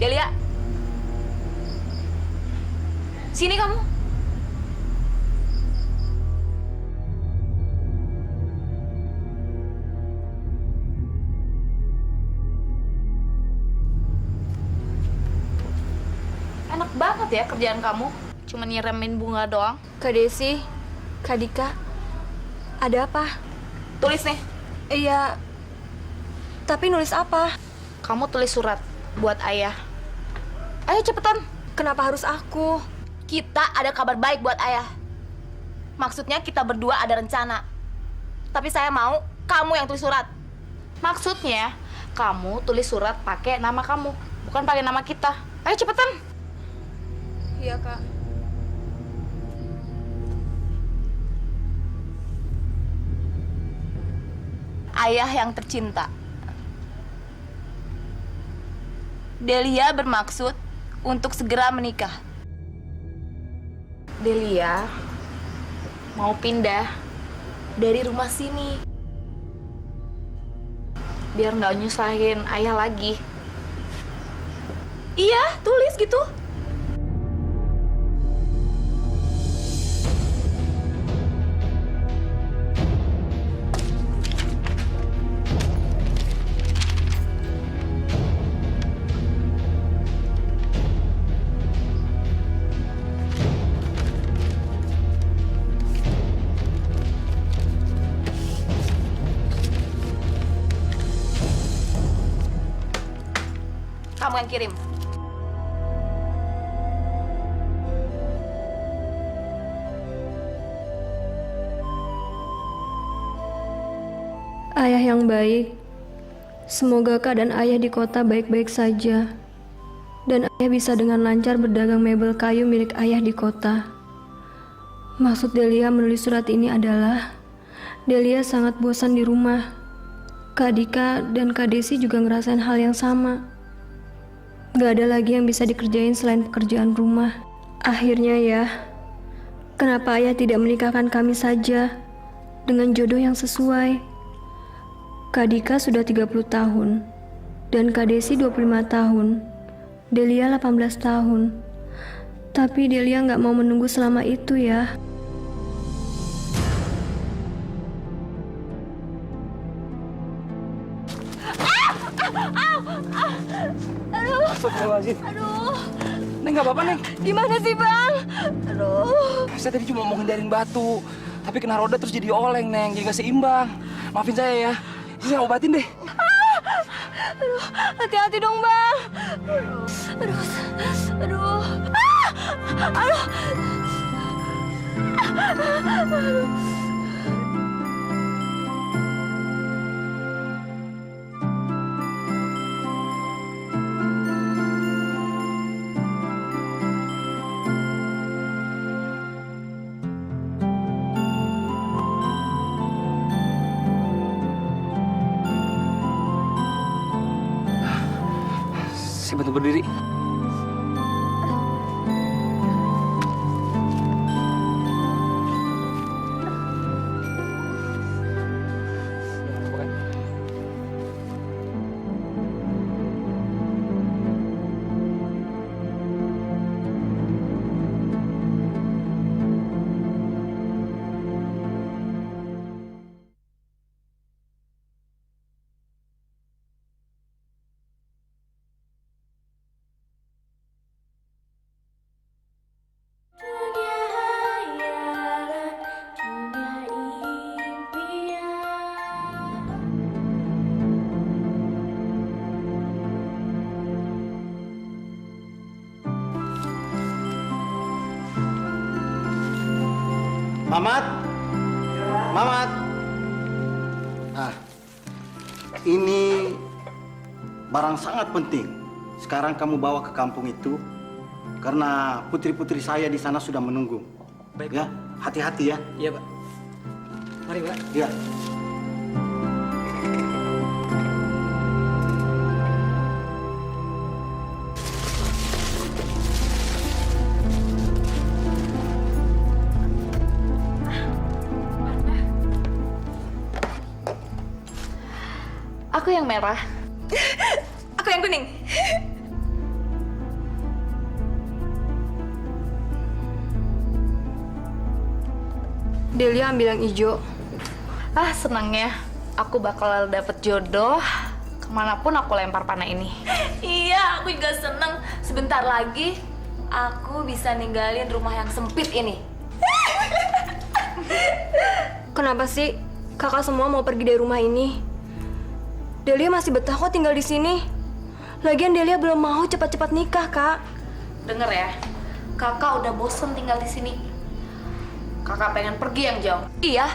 Delia, sini kamu. Enak banget ya kerjaan kamu. Cuma nyiramin bunga doang. Kak Desi, Kak Dika, ada apa? Tulis nih. Iya, tapi nulis apa? Kamu tulis surat buat ayah. Ayo cepetan. Kenapa harus aku? Kita ada kabar baik buat ayah. Maksudnya kita berdua ada rencana. Tapi saya mau kamu yang tulis surat. Maksudnya kamu tulis surat pakai nama kamu, bukan pakai nama kita. Ayo cepetan. Iya, Kak. Ayah yang tercinta. Delia bermaksud untuk segera menikah. Delia mau pindah dari rumah sini. Biar nggak nyusahin ayah lagi. Iya, tulis gitu. Kamu yang kirim. Ayah yang baik, semoga keadaan ayah di kota baik-baik saja. Dan ayah bisa dengan lancar berdagang mebel kayu milik ayah di kota. Maksud Delia menulis surat ini adalah Delia sangat bosan di rumah. Kak Dika dan Kak Desi juga ngerasain hal yang sama. Gak ada lagi yang bisa dikerjain selain pekerjaan rumah. Akhirnya ya, kenapa ayah tidak menikahkan kami saja dengan jodoh yang sesuai? Kak Dika sudah 30 tahun, dan Kak Desi 25 tahun, Delia 18 tahun. Tapi Delia gak mau menunggu selama itu ya. Astagfirullahaladzim. Aduh, Neng, nggak apa-apa, Neng. gimana sih Bang? Aduh. Saya tadi cuma mau hindarin batu. Tapi kena roda terus jadi oleng, Neng. Jadi nggak seimbang. Maafin saya ya. Ini saya obatin deh. Aduh, hati-hati dong Bang. Aduh, aduh, aduh. Saya bantu berdiri. Mamat, Mamat. Ah, ini barang sangat penting. Sekarang kamu bawa ke kampung itu karena putri-putri saya di sana sudah menunggu. Baik, ya, hati-hati ya. Iya, Pak. Mari, Pak. Iya. Aku yang merah. Aku yang kuning. Delia ambil yang hijau. Ah, senangnya aku bakal dapet jodoh kemanapun aku lempar panah ini. Iya, aku juga seneng. Sebentar lagi aku bisa ninggalin rumah yang sempit ini. Kenapa sih kakak semua mau pergi dari rumah ini? Delia masih betah kok tinggal di sini. Lagian Delia belum mau cepat-cepat nikah, Kak. Denger ya, kakak udah bosen tinggal di sini. Kakak pengen pergi yang jauh. Iya,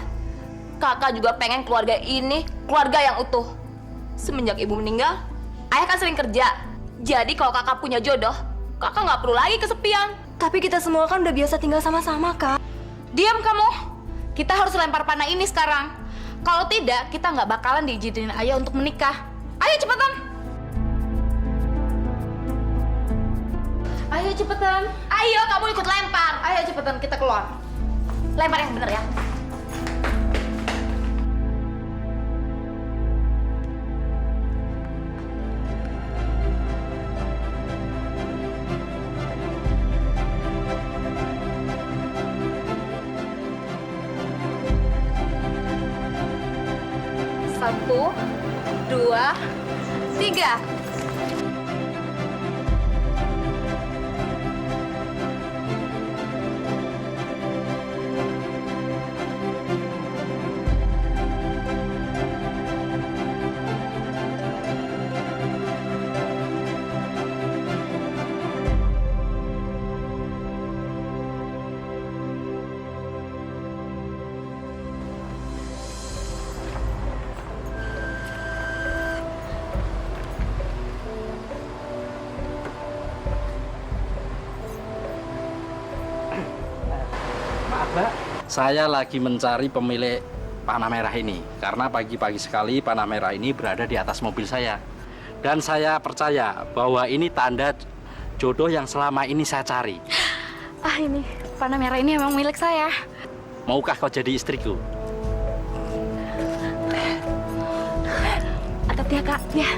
kakak juga pengen keluarga ini keluarga yang utuh. Semenjak ibu meninggal, ayah kan sering kerja. Jadi kalau kakak punya jodoh, kakak nggak perlu lagi kesepian. Tapi kita semua kan udah biasa tinggal sama-sama, Kak. Diam kamu. Kita harus lempar panah ini sekarang. Kalau tidak, kita nggak bakalan diizinin ayah untuk menikah. Ayo cepetan. Ayo cepetan. Ayo kamu ikut lempar. Ayo cepetan kita keluar. Lempar yang bener ya. Satu, dua, tiga. Saya lagi mencari pemilik panah merah ini karena pagi-pagi sekali panah merah ini berada di atas mobil saya. Dan saya percaya bahwa ini tanda jodoh yang selama ini saya cari. Ah, ini panah merah ini emang milik saya. Maukah kau jadi istriku? Hati-hati ya, Kak. Ya.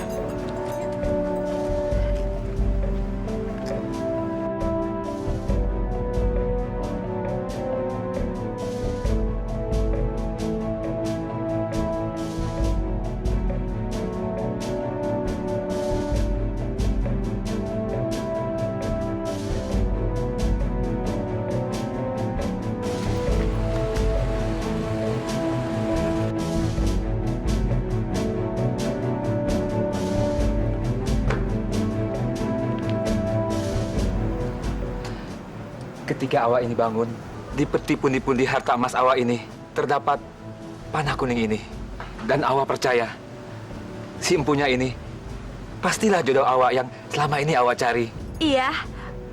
Ketika awak ini bangun, di peti pundi-pundi harta emas awak ini terdapat panah kuning ini. Dan awak percaya, si empunya ini pastilah jodoh awak yang selama ini awak cari. Iya,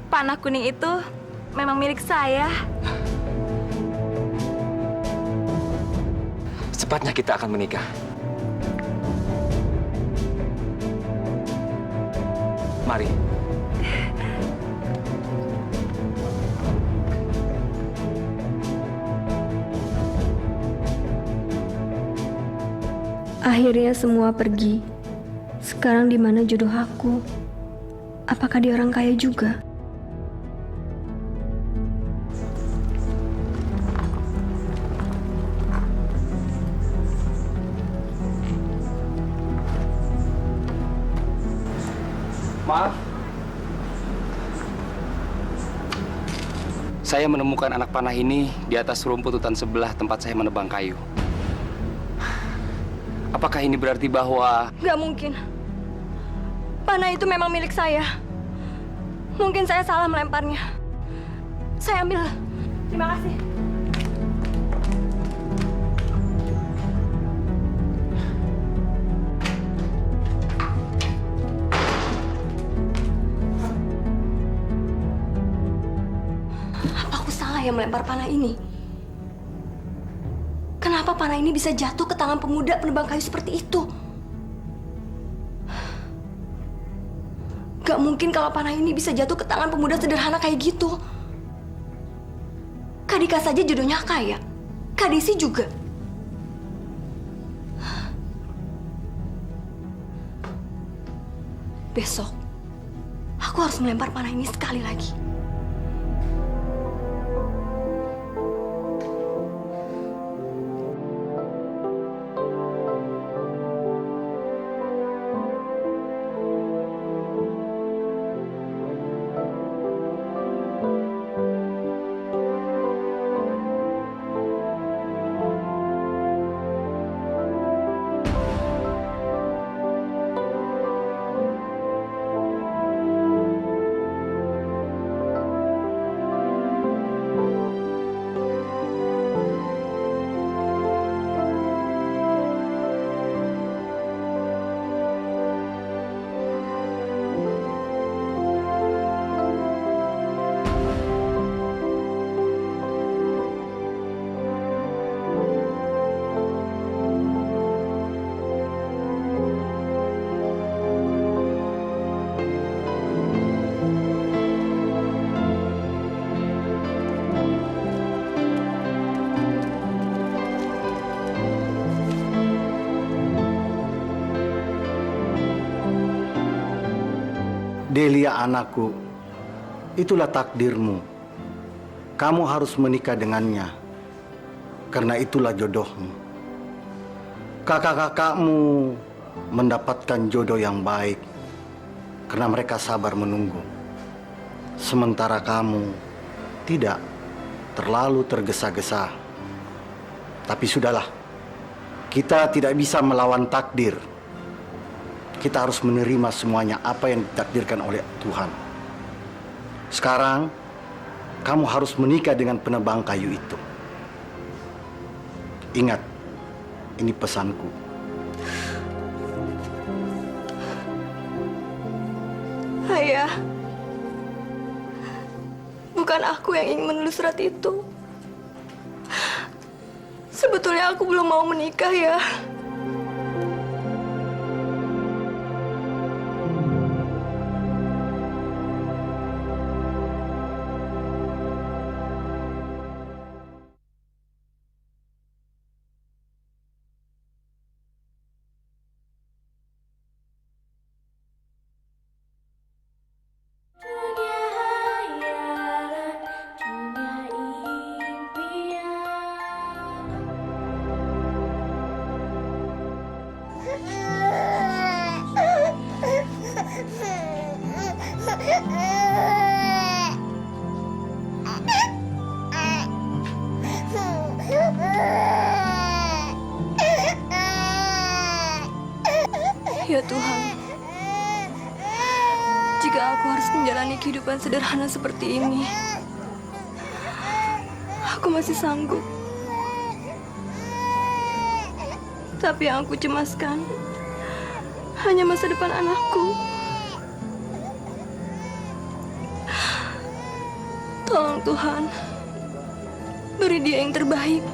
panah kuning itu memang milik saya. Secepatnya kita akan menikah. Mari. Akhirnya semua pergi. Sekarang di mana jodoh aku? Apakah dia orang kaya juga? Maaf. Saya menemukan anak panah ini di atas rumput hutan sebelah tempat saya menebang kayu. Apakah ini berarti bahwa... Gak mungkin. Panah itu memang milik saya. Mungkin saya salah melemparnya. Saya ambil. Terima kasih. Apa aku salah yang melempar panah ini? Kenapa panah ini bisa jatuh ke tangan pemuda penebang kayu seperti itu? Gak mungkin kalau panah ini bisa jatuh ke tangan pemuda sederhana kayak gitu. Kak Dika saja jodohnya kaya. Kak Desi juga. Besok, aku harus melempar panah ini sekali lagi. Delia anakku, itulah takdirmu. Kamu harus menikah dengannya, karena itulah jodohmu. Kakak-kakakmu mendapatkan jodoh yang baik, karena mereka sabar menunggu. Sementara kamu tidak, terlalu tergesa-gesa. Tapi sudahlah, kita tidak bisa melawan takdir. Kita harus menerima semuanya apa yang ditakdirkan oleh Tuhan. Sekarang, kamu harus menikah dengan penebang kayu itu. Ingat, ini pesanku. Ayah, bukan aku yang ingin menulis surat itu. Sebetulnya aku belum mau menikah ya. Ya Tuhan, jika aku harus menjalani kehidupan sederhana seperti ini, aku masih sanggup. Tapi yang aku cemaskan hanya masa depan anakku. Tolong Tuhan, beri dia yang terbaik.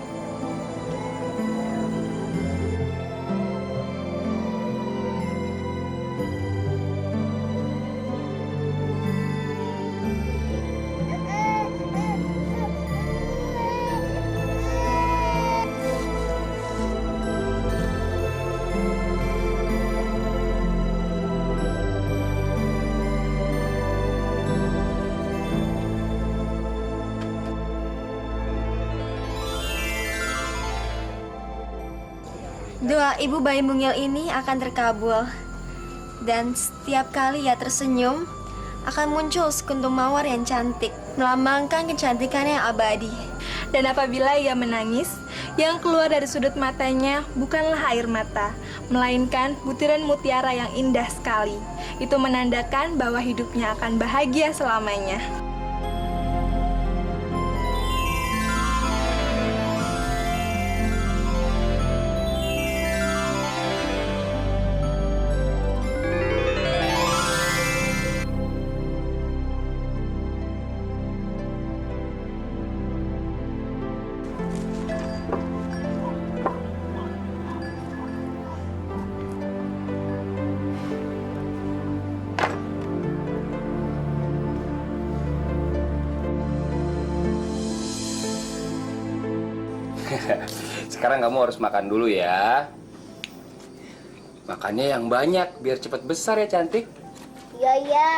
Doa ibu bayi mungil ini akan terkabul. Dan setiap kali ia tersenyum, akan muncul sekuntum mawar yang cantik, melambangkan kecantikan yang abadi. Dan apabila ia menangis, yang keluar dari sudut matanya bukanlah air mata, melainkan butiran mutiara yang indah sekali. Itu menandakan bahwa hidupnya akan bahagia selamanya. Sekarang kamu harus makan dulu ya. Makannya yang banyak biar cepat besar ya cantik. Iya, iya.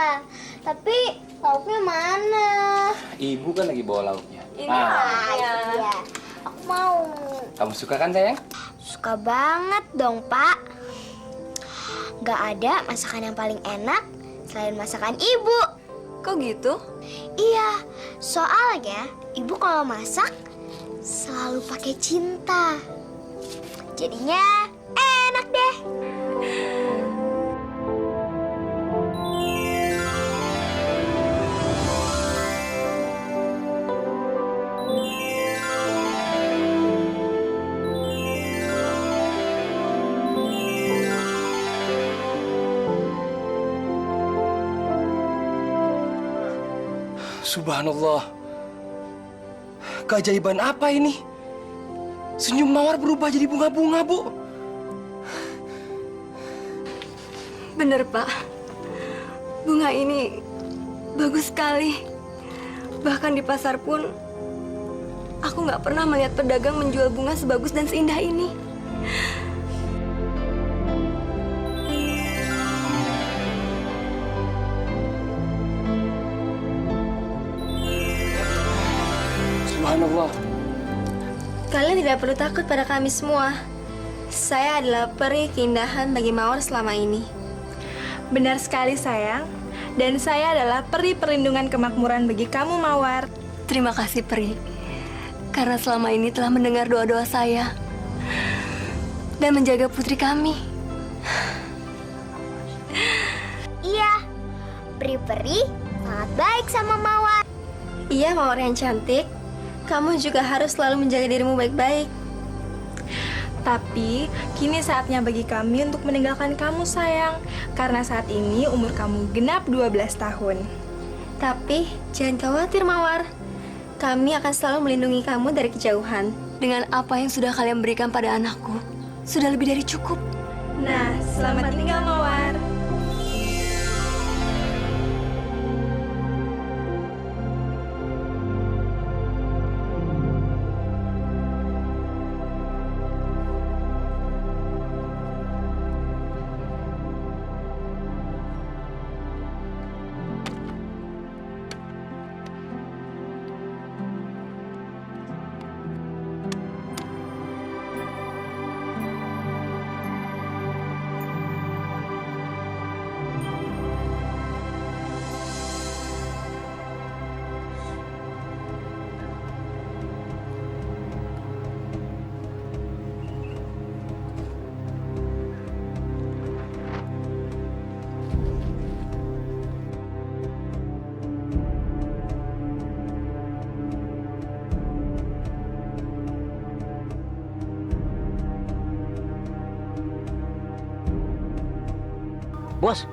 Tapi lauknya mana? Ibu kan lagi bawa lauknya. Iya. Aku mau. Kamu suka kan sayang? Suka banget dong, Pak. Gak ada masakan yang paling enak selain masakan ibu. Kok gitu? Iya, soalnya ibu kalau masak selalu pakai cinta. Jadinya enak deh. Subhanallah. Keajaiban apa ini? Senyum mawar berubah jadi bunga-bunga, Bu. Bener, Pak. Bunga ini bagus sekali. Bahkan di pasar pun, aku nggak pernah melihat pedagang menjual bunga sebagus dan seindah ini. Subhanallah. Kalian tidak perlu takut pada kami semua. Saya adalah peri keindahan bagi Mawar selama ini. Benar sekali sayang. Dan saya adalah peri perlindungan kemakmuran bagi kamu Mawar. Terima kasih Peri, karena selama ini telah mendengar doa-doa saya dan menjaga putri kami. Iya, peri-peri sangat baik sama Mawar. Iya Mawar yang cantik, kamu juga harus selalu menjaga dirimu baik-baik. Tapi kini saatnya bagi kami untuk meninggalkan kamu sayang. Karena saat ini umur kamu genap 12 tahun. Tapi jangan khawatir Mawar, kami akan selalu melindungi kamu dari kejauhan. Dengan apa yang sudah kalian berikan pada anakku, sudah lebih dari cukup. Nah, selamat tinggal Mawar. Bos,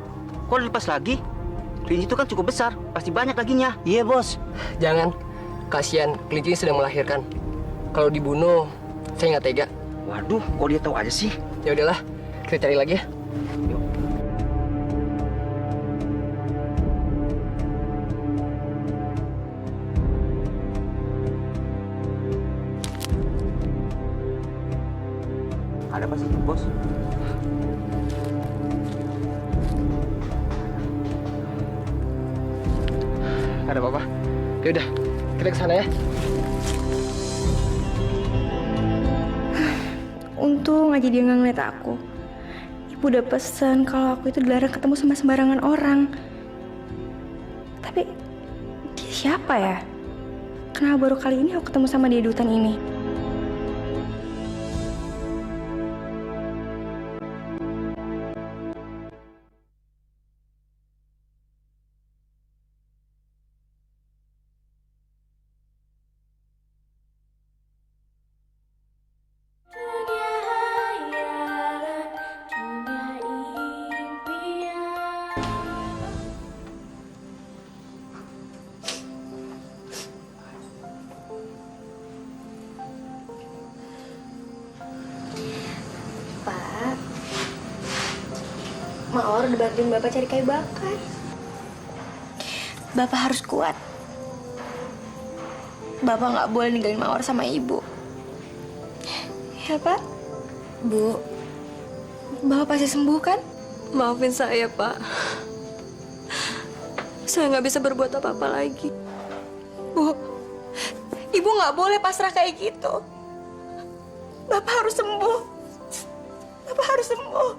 kok dilepas lagi? Kelinci itu kan cukup besar, pasti banyak laginya. Iya, Bos. Jangan, kasihan kelinci sedang melahirkan. Kalau dibunuh, saya nggak tega. Waduh, kok dia tahu aja sih? Ya udahlah, kita cari lagi ya. Ada apa sih, Bos? Nggak ada apa-apa. Ya udah, kita ke sana ya. Untung aja dia nggak ngeliat aku. Ibu udah pesan kalau aku itu dilarang ketemu sama sembarangan orang. Tapi dia siapa ya? Kenapa baru kali ini aku ketemu sama dia di hutan ini? Pak, Mawar udah bantuin Bapak cari kayu bakar. Bapak harus kuat. Bapak nggak boleh ninggalin Mawar sama Ibu. Ya, Pak? Bu, Bapak pasti sembuh kan? maafin saya Pak. Saya nggak bisa berbuat apa-apa lagi. Bu, Ibu nggak boleh pasrah kayak gitu. Bapak harus sembuh. Bapak harus sembuh.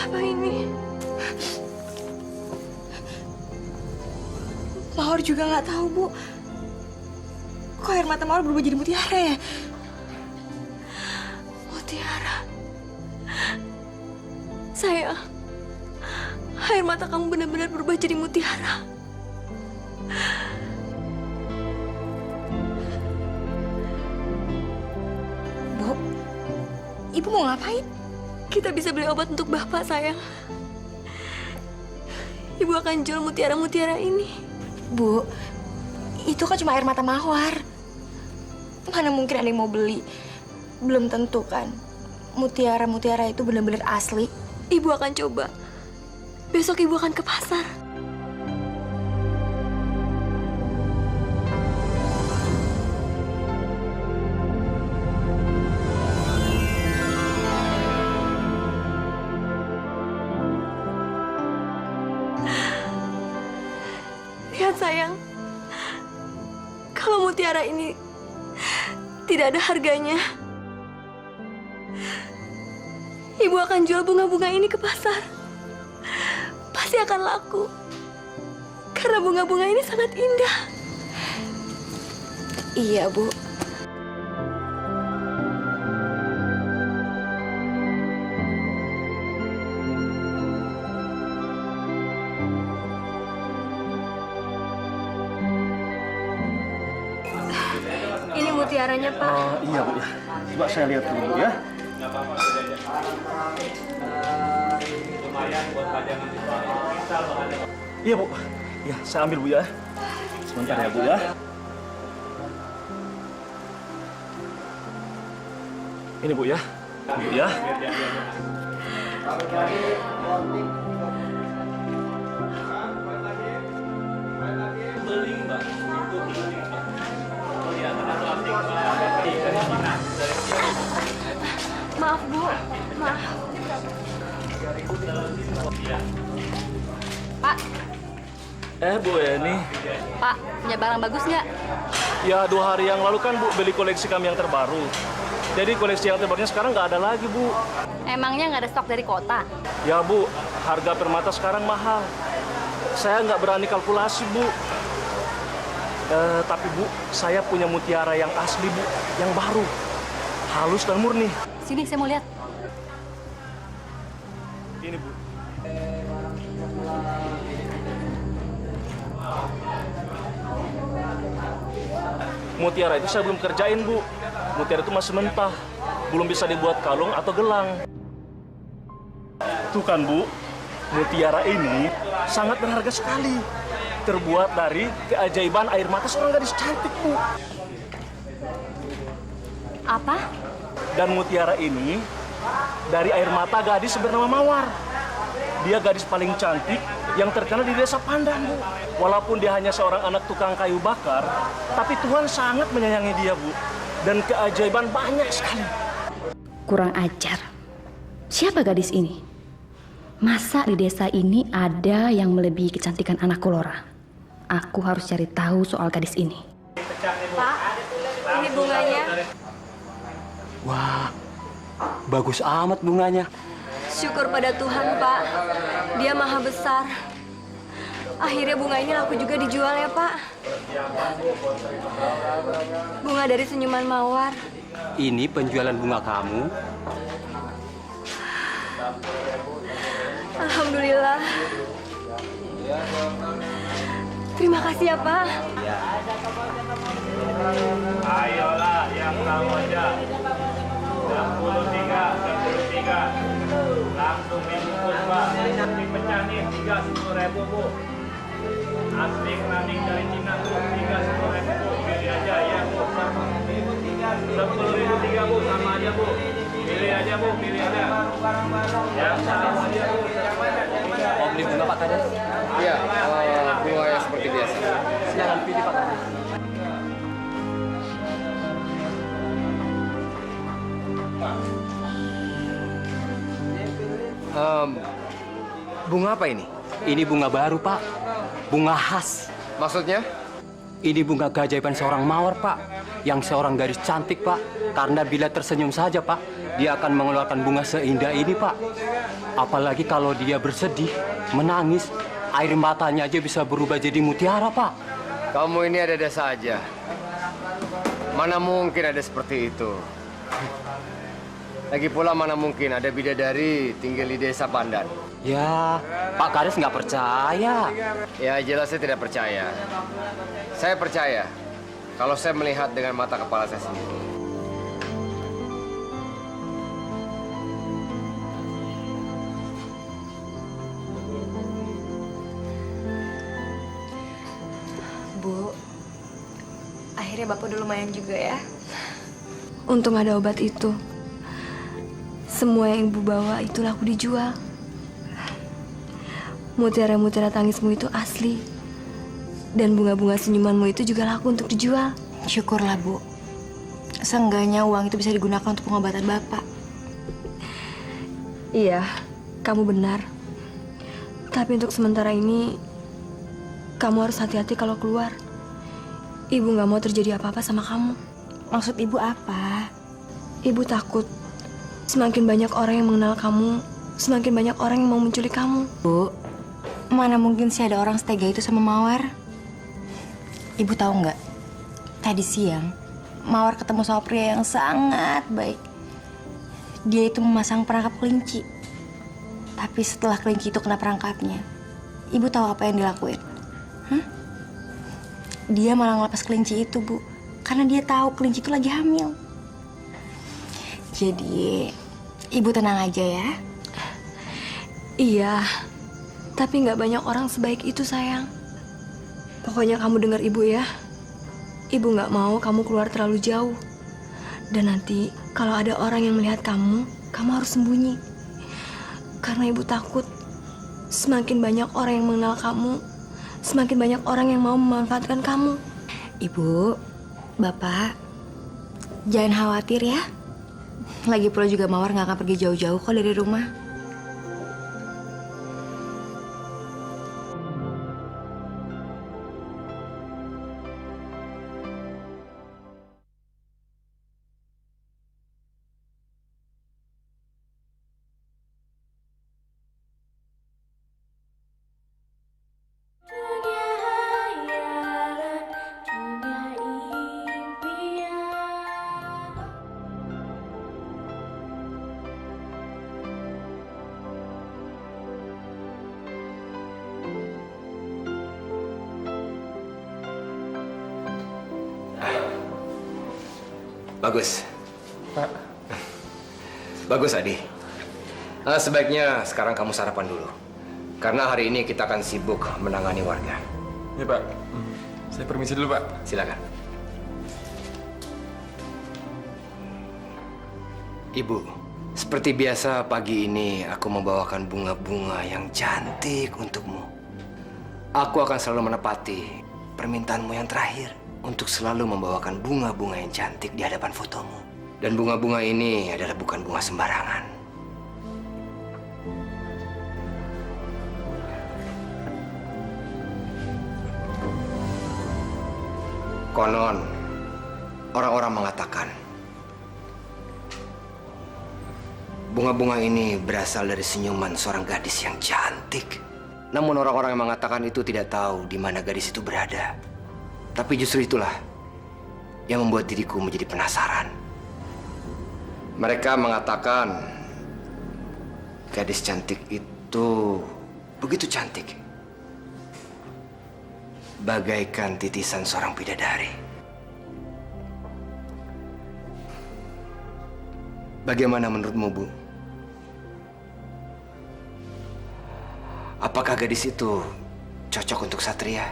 Apa ini? Mawar juga nggak tahu, Bu. Kok air mata Mawar berubah jadi mutiara ya? Mutiara. Sayang, air mata kamu benar-benar berubah jadi mutiara. Bu, Ibu mau ngapain? Kita bisa beli obat untuk Bapak, sayang. Ibu akan jual mutiara-mutiara ini. Bu, itu kan cuma air mata Mawar. Mana mungkin ada yang mau beli? belum tentu kan mutiara-mutiara itu benar-benar asli. Ibu akan coba. Besok ibu akan ke pasar. Lihat sayang, kalau mutiara ini tidak ada harganya, ibu akan jual bunga-bunga ini ke pasar. Pasti akan laku. Karena bunga-bunga ini sangat indah. Iya, Bu. Ini mutiaranya, Pak. Iya, Bu. Coba saya lihat dulu, Bu, ya. Iya, Bu. Ya, saya ambil, Bu, ya. Sebentar ya, Bu, ya. Ini, Bu, ya. Bu, ya. Maaf, Bu. Maaf. Pak, Bu Eni. Pak, punya barang bagus nggak? Ya, 2 hari yang lalu kan Bu beli koleksi kami yang terbaru. Jadi koleksi yang terbarunya sekarang nggak ada lagi, Bu. Emangnya nggak ada stok dari kota? Ya, Bu, harga permata sekarang mahal. Saya nggak berani kalkulasi, Bu. Tapi, Bu, saya punya mutiara yang asli, Bu. Yang baru. Halus dan murni. Sini, saya mau lihat. Ini, Bu. Mutiara itu saya belum kerjain, Bu. Mutiara itu masih mentah. Belum bisa dibuat kalung atau gelang. Tuh kan, Bu. Mutiara ini sangat berharga sekali. Terbuat dari keajaiban air mata seorang gadis cantik, Bu. Apa? Dan mutiara ini dari air mata gadis bernama Mawar. Dia gadis paling cantik yang terkenal di desa Pandan, Bu. Walaupun dia hanya seorang anak tukang kayu bakar, tapi Tuhan sangat menyayangi dia, Bu. Dan keajaiban banyak sekali. Kurang ajar. Siapa gadis ini? Masa di desa ini ada yang melebihi kecantikan anak Lora? Aku harus cari tahu soal gadis ini. Pak, ini bunganya. Wah, bagus amat bunganya. Syukur pada Tuhan, Pak. Dia maha besar. Akhirnya bunga ini laku juga dijual ya, Pak. Bunga dari senyuman Mawar. Ini penjualan bunga kamu. Alhamdulillah. Terima kasih ya, Pak. Ayolah, yang tahu aja. 63. Langsung dibungkus, Pak. Dipecah nih, 3 10.000, Bu. Asli keramik dari Cina tuh, 3 10.000, Bu. Pilih aja ya, Bu. 10.000 3, Bu. Sama aja, Bu. Pilih aja, Bu. Pilih aja. Ya, sama aja, Bu. Mau beli bunga, Pak Kades? Iya, bunga yang seperti biasa. Silakan pilih, Pak Kades. Bunga apa ini? Ini bunga baru, Pak. Bunga khas. Maksudnya? Ini bunga keajaiban seorang Mawar, Pak. Yang seorang gadis cantik, Pak. Karena bila tersenyum saja, Pak, dia akan mengeluarkan bunga seindah ini, Pak. Apalagi kalau dia bersedih, menangis, air matanya aja bisa berubah jadi mutiara, Pak. Kamu ini ada-ada saja. Mana mungkin ada seperti itu? Lagi pula mana mungkin ada bidadari tinggal di desa Pandan? Ya, Pak Kades nggak percaya. Ya, jelas saya tidak percaya. Saya percaya kalau saya melihat dengan mata kepala saya sendiri. Bu, akhirnya Bapak udah lumayan juga ya. Untung ada obat itu. Semua yang ibu bawa itu laku dijual. Mutiara-mutiara tangismu itu asli. Dan bunga-bunga senyumanmu itu juga laku untuk dijual. Syukurlah, Bu. Seenggaknya uang itu bisa digunakan untuk pengobatan Bapak. Iya, kamu benar. Tapi untuk sementara ini, kamu harus hati-hati kalau keluar. Ibu nggak mau terjadi apa-apa sama kamu. Maksud Ibu apa? Ibu takut semakin banyak orang yang mengenal kamu, semakin banyak orang yang mau menculik kamu. Bu, mana mungkin sih ada orang setega itu sama Mawar? Ibu tahu nggak? Tadi siang, Mawar ketemu sama pria yang sangat baik. Dia itu memasang perangkap kelinci. Tapi setelah kelinci itu kena perangkapnya, Ibu tahu apa yang dilakuin? Dia malah ngelepas kelinci itu, Bu. Karena dia tahu kelinci itu lagi hamil. Jadi, Ibu tenang aja ya. Iya, tapi nggak banyak orang sebaik itu, sayang. Pokoknya kamu dengar ibu ya. Ibu nggak mau kamu keluar terlalu jauh. Dan nanti kalau ada orang yang melihat kamu harus sembunyi. Karena ibu takut semakin banyak orang yang mengenal kamu, semakin banyak orang yang mau memanfaatkan kamu. Ibu, Bapak, jangan khawatir ya. Lagi pula juga Mawar nggak akan pergi jauh-jauh kok dari rumah. Bagus. Pak. Bagus, Adi. Sebaiknya sekarang kamu sarapan dulu. Karena hari ini kita akan sibuk menangani warga. Ya, Pak. Saya permisi dulu, Pak. Silakan. Ibu, seperti biasa pagi ini aku membawakan bunga-bunga yang cantik untukmu. Aku akan selalu menepati permintaanmu yang terakhir untuk selalu membawakan bunga-bunga yang cantik di hadapan fotomu. Dan bunga-bunga ini adalah bukan bunga sembarangan. Konon, orang-orang mengatakan bunga-bunga ini berasal dari senyuman seorang gadis yang cantik. Namun orang-orang yang mengatakan itu tidak tahu di mana gadis itu berada. Tapi justru itulah yang membuat diriku menjadi penasaran. Mereka mengatakan gadis cantik itu begitu cantik, bagaikan titisan seorang bidadari. Bagaimana menurutmu, Bu? Apakah gadis itu cocok untuk Satria?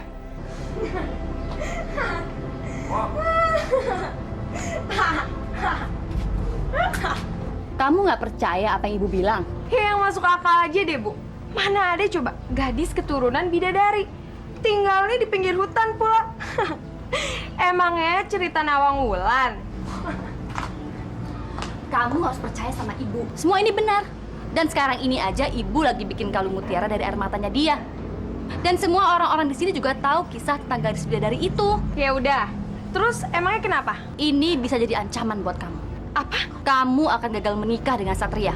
Kamu nggak percaya apa yang ibu bilang? Ya yang masuk akal aja deh, Bu. Mana ada coba gadis keturunan bidadari. Tinggalnya di pinggir hutan pula. Emangnya cerita Nawang Wulan? Kamu harus percaya sama ibu. Semua ini benar. Dan sekarang ini aja ibu lagi bikin kalung mutiara dari air matanya dia. Dan semua orang-orang di sini juga tahu kisah tentang gadis bidadari itu. Ya udah. Terus emangnya kenapa? Ini bisa jadi ancaman buat kamu. Apa? Kamu akan gagal menikah dengan Satria.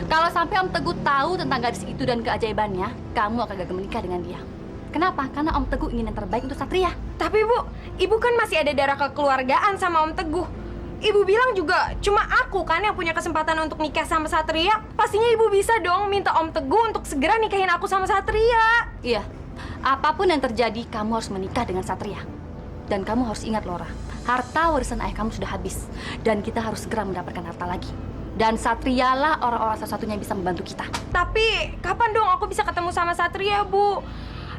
Kalau sampai Om Teguh tahu tentang gadis itu dan keajaibannya, kamu akan gagal menikah dengan dia. Kenapa? Karena Om Teguh ingin yang terbaik untuk Satria. Tapi Bu, Ibu kan masih ada darah kekeluargaan sama Om Teguh. Ibu bilang juga cuma aku kan yang punya kesempatan untuk nikah sama Satria. Pastinya Ibu bisa dong minta Om Teguh untuk segera nikahin aku sama Satria. Iya, apapun yang terjadi, kamu harus menikah dengan Satria. Dan kamu harus ingat, Laura, harta warisan ayah kamu sudah habis. Dan kita harus segera mendapatkan harta lagi. Dan Satrialah orang-orang satu-satunya yang bisa membantu kita. Tapi, kapan dong aku bisa ketemu sama Satria, Bu?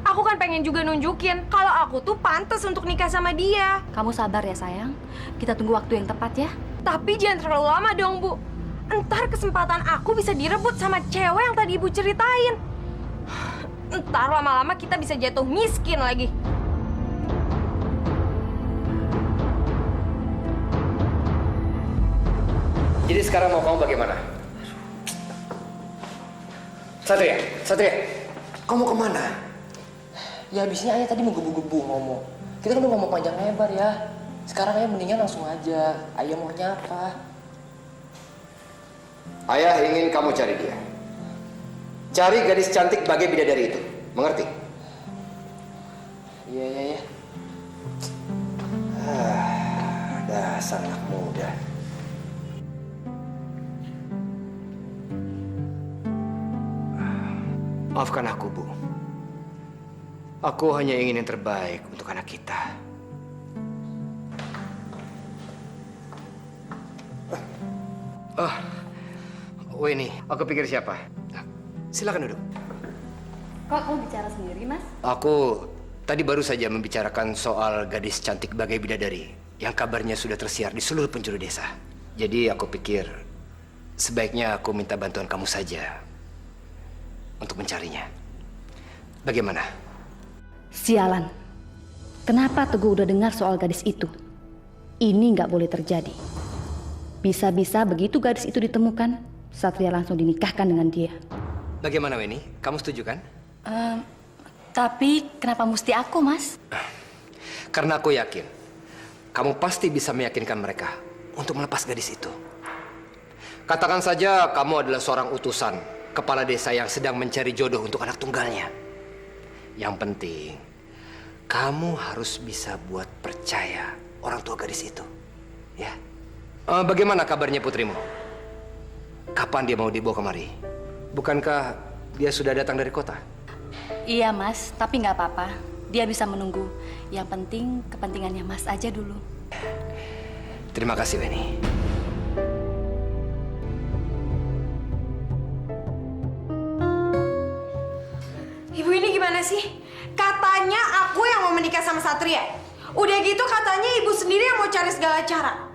Aku kan pengen juga nunjukin kalau aku tuh pantas untuk nikah sama dia. Kamu sabar ya, sayang. Kita tunggu waktu yang tepat ya. Tapi jangan terlalu lama dong, Bu. Ntar kesempatan aku bisa direbut sama cewek yang tadi Ibu ceritain. Ntar lama-lama kita bisa jatuh miskin lagi. Jadi sekarang mau kamu bagaimana? Satria, kamu mau kemana? Ya habisnya ayah tadi menggebu-gebu ngomong. Kita kan udah ngomong panjang lebar ya. Sekarang ayah mendingan langsung aja. Ayah maunya apa? Ayah ingin kamu cari dia. Cari gadis cantik bagai bidadari itu. Mengerti? Iya. Dasar anak muda. Maafkan aku, Bu. Aku hanya ingin yang terbaik untuk anak kita. Weni, aku pikir siapa? Silakan duduk. Kok kamu bicara sendiri, Mas? Aku tadi baru saja membicarakan soal gadis cantik bagai bidadari yang kabarnya sudah tersiar di seluruh penjuru desa. Jadi aku pikir sebaiknya aku minta bantuan kamu saja untuk mencarinya. Bagaimana? Sialan. Kenapa Teguh udah dengar soal gadis itu? Ini nggak boleh terjadi. Bisa-bisa begitu gadis itu ditemukan, Satria langsung dinikahkan dengan dia. Bagaimana, Weni? Kamu setuju kan? Tapi kenapa mesti aku, Mas? Karena aku yakin kamu pasti bisa meyakinkan mereka untuk melepas gadis itu. Katakan saja kamu adalah seorang utusan kepala desa yang sedang mencari jodoh untuk anak tunggalnya. Yang penting, kamu harus bisa buat percaya orang tua gadis itu. Ya. Bagaimana kabarnya putrimu? Kapan dia mau dibawa kemari? Bukankah dia sudah datang dari kota? Iya, Mas. Tapi nggak apa-apa. Dia bisa menunggu. Yang penting kepentingannya Mas aja dulu. Terima kasih, Weni. Ibu ini gimana sih? Katanya aku yang mau menikah sama Satria. Udah gitu katanya ibu sendiri yang mau cari segala cara.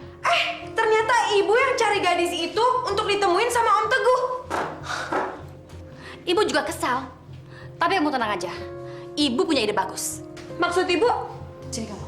Ternyata ibu yang cari gadis itu untuk ditemuin sama Om Teguh. Ibu juga kesal. Tapi kamu tenang aja. Ibu punya ide bagus. Maksud ibu? Sini kamu.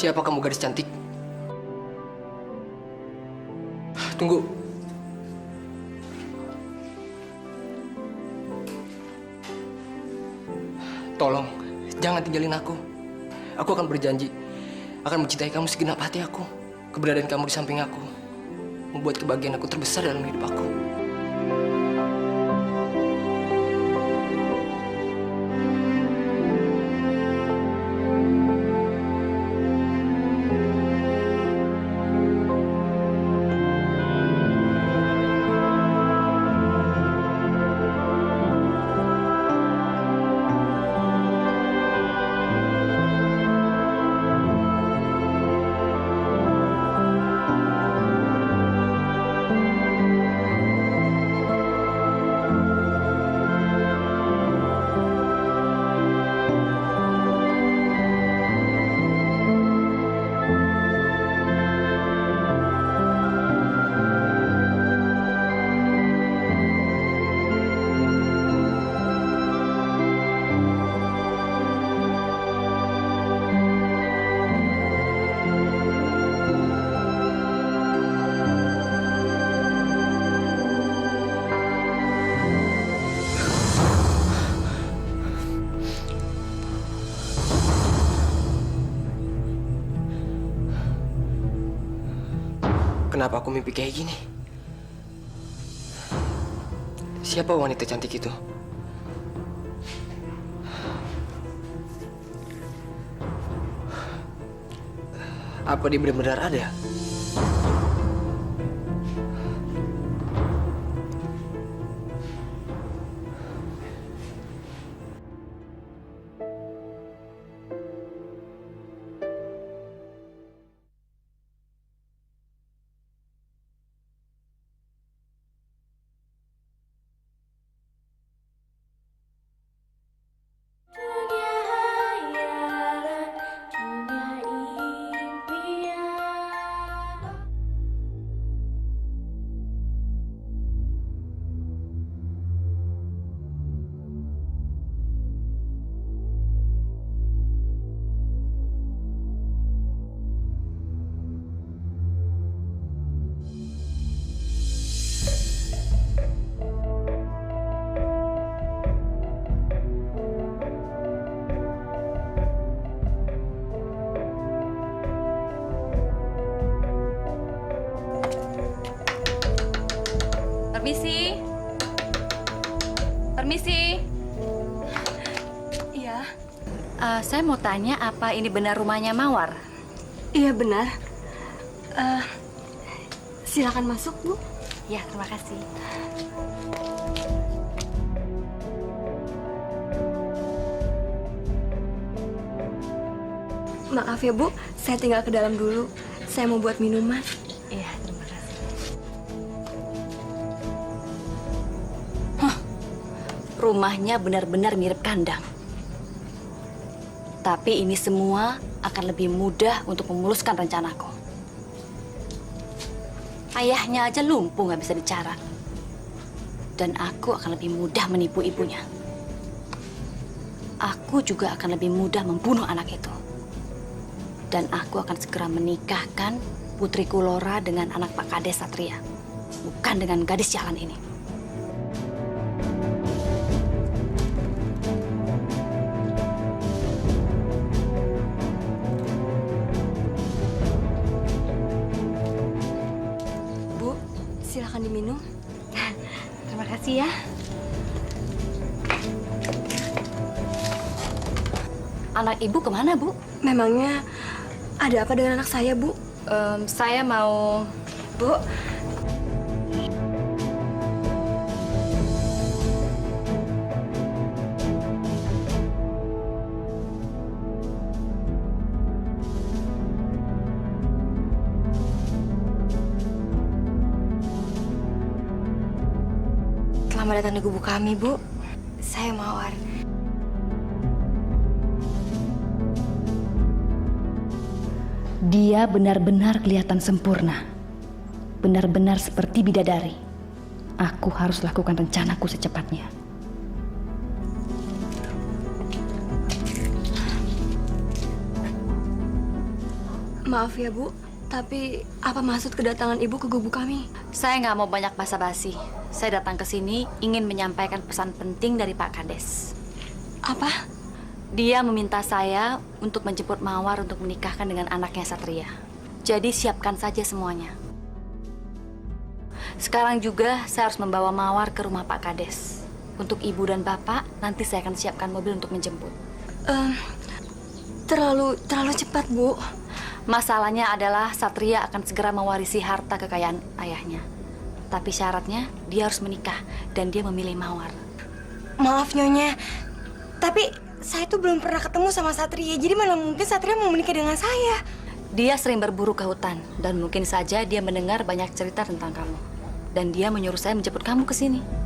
Siapa kamu, gadis cantik? Tunggu. Tolong, jangan tinggalin aku. Aku akan berjanji akan mencintai kamu segenap hati aku. Keberadaan kamu di samping aku membuat kebahagiaan aku terbesar dalam hidup aku. kenapa aku mimpi kayak gini? Siapa wanita cantik itu? Apa dia benar-benar ada? Permisi. Permisi. Iya. Saya mau tanya, apa ini benar rumahnya Mawar? Iya benar. Silakan masuk, Bu. Ya, terima kasih. Maaf ya, Bu. Saya tinggal ke dalam dulu. Saya mau buat minuman. Iya, terima kasih. Rumahnya benar-benar mirip kandang. Tapi ini semua akan lebih mudah untuk memuluskan rencanaku. Ayahnya aja lumpuh nggak bisa bicara. Dan aku akan lebih mudah menipu ibunya. Aku juga akan lebih mudah membunuh anak itu. Dan aku akan segera menikahkan putriku Laura dengan anak Pak Kades Satria. Bukan dengan gadis jalan ini. Bu, silakan diminum. Terima kasih ya. Anak ibu kemana, Bu? Memangnya ada apa dengan anak saya, Bu? Saya mau... Bu, Selamat datang di gubuk kami, Bu. Saya Mawar. Dia benar-benar kelihatan sempurna. Benar-benar seperti bidadari. Aku harus lakukan rencanaku secepatnya. maaf ya, Bu. Tapi apa maksud kedatangan Ibu ke gubuk kami? Saya nggak mau banyak basa-basi. Saya datang ke sini ingin menyampaikan pesan penting dari Pak Kades. Apa? Dia meminta saya untuk menjemput Mawar untuk menikahkan dengan anaknya Satria. Jadi siapkan saja semuanya. Sekarang juga saya harus membawa Mawar ke rumah Pak Kades. Untuk Ibu dan Bapak, nanti saya akan siapkan mobil untuk menjemput. Terlalu cepat, Bu. Masalahnya adalah Satria akan segera mewarisi harta kekayaan ayahnya. Tapi syaratnya dia harus menikah dan dia memilih Mawar. Maaf Nyonya, tapi saya tuh belum pernah ketemu sama Satria. Jadi mana mungkin Satria mau menikah dengan saya? Dia sering berburu ke hutan dan mungkin saja dia mendengar banyak cerita tentang kamu. Dan dia menyuruh saya menjemput kamu ke sini.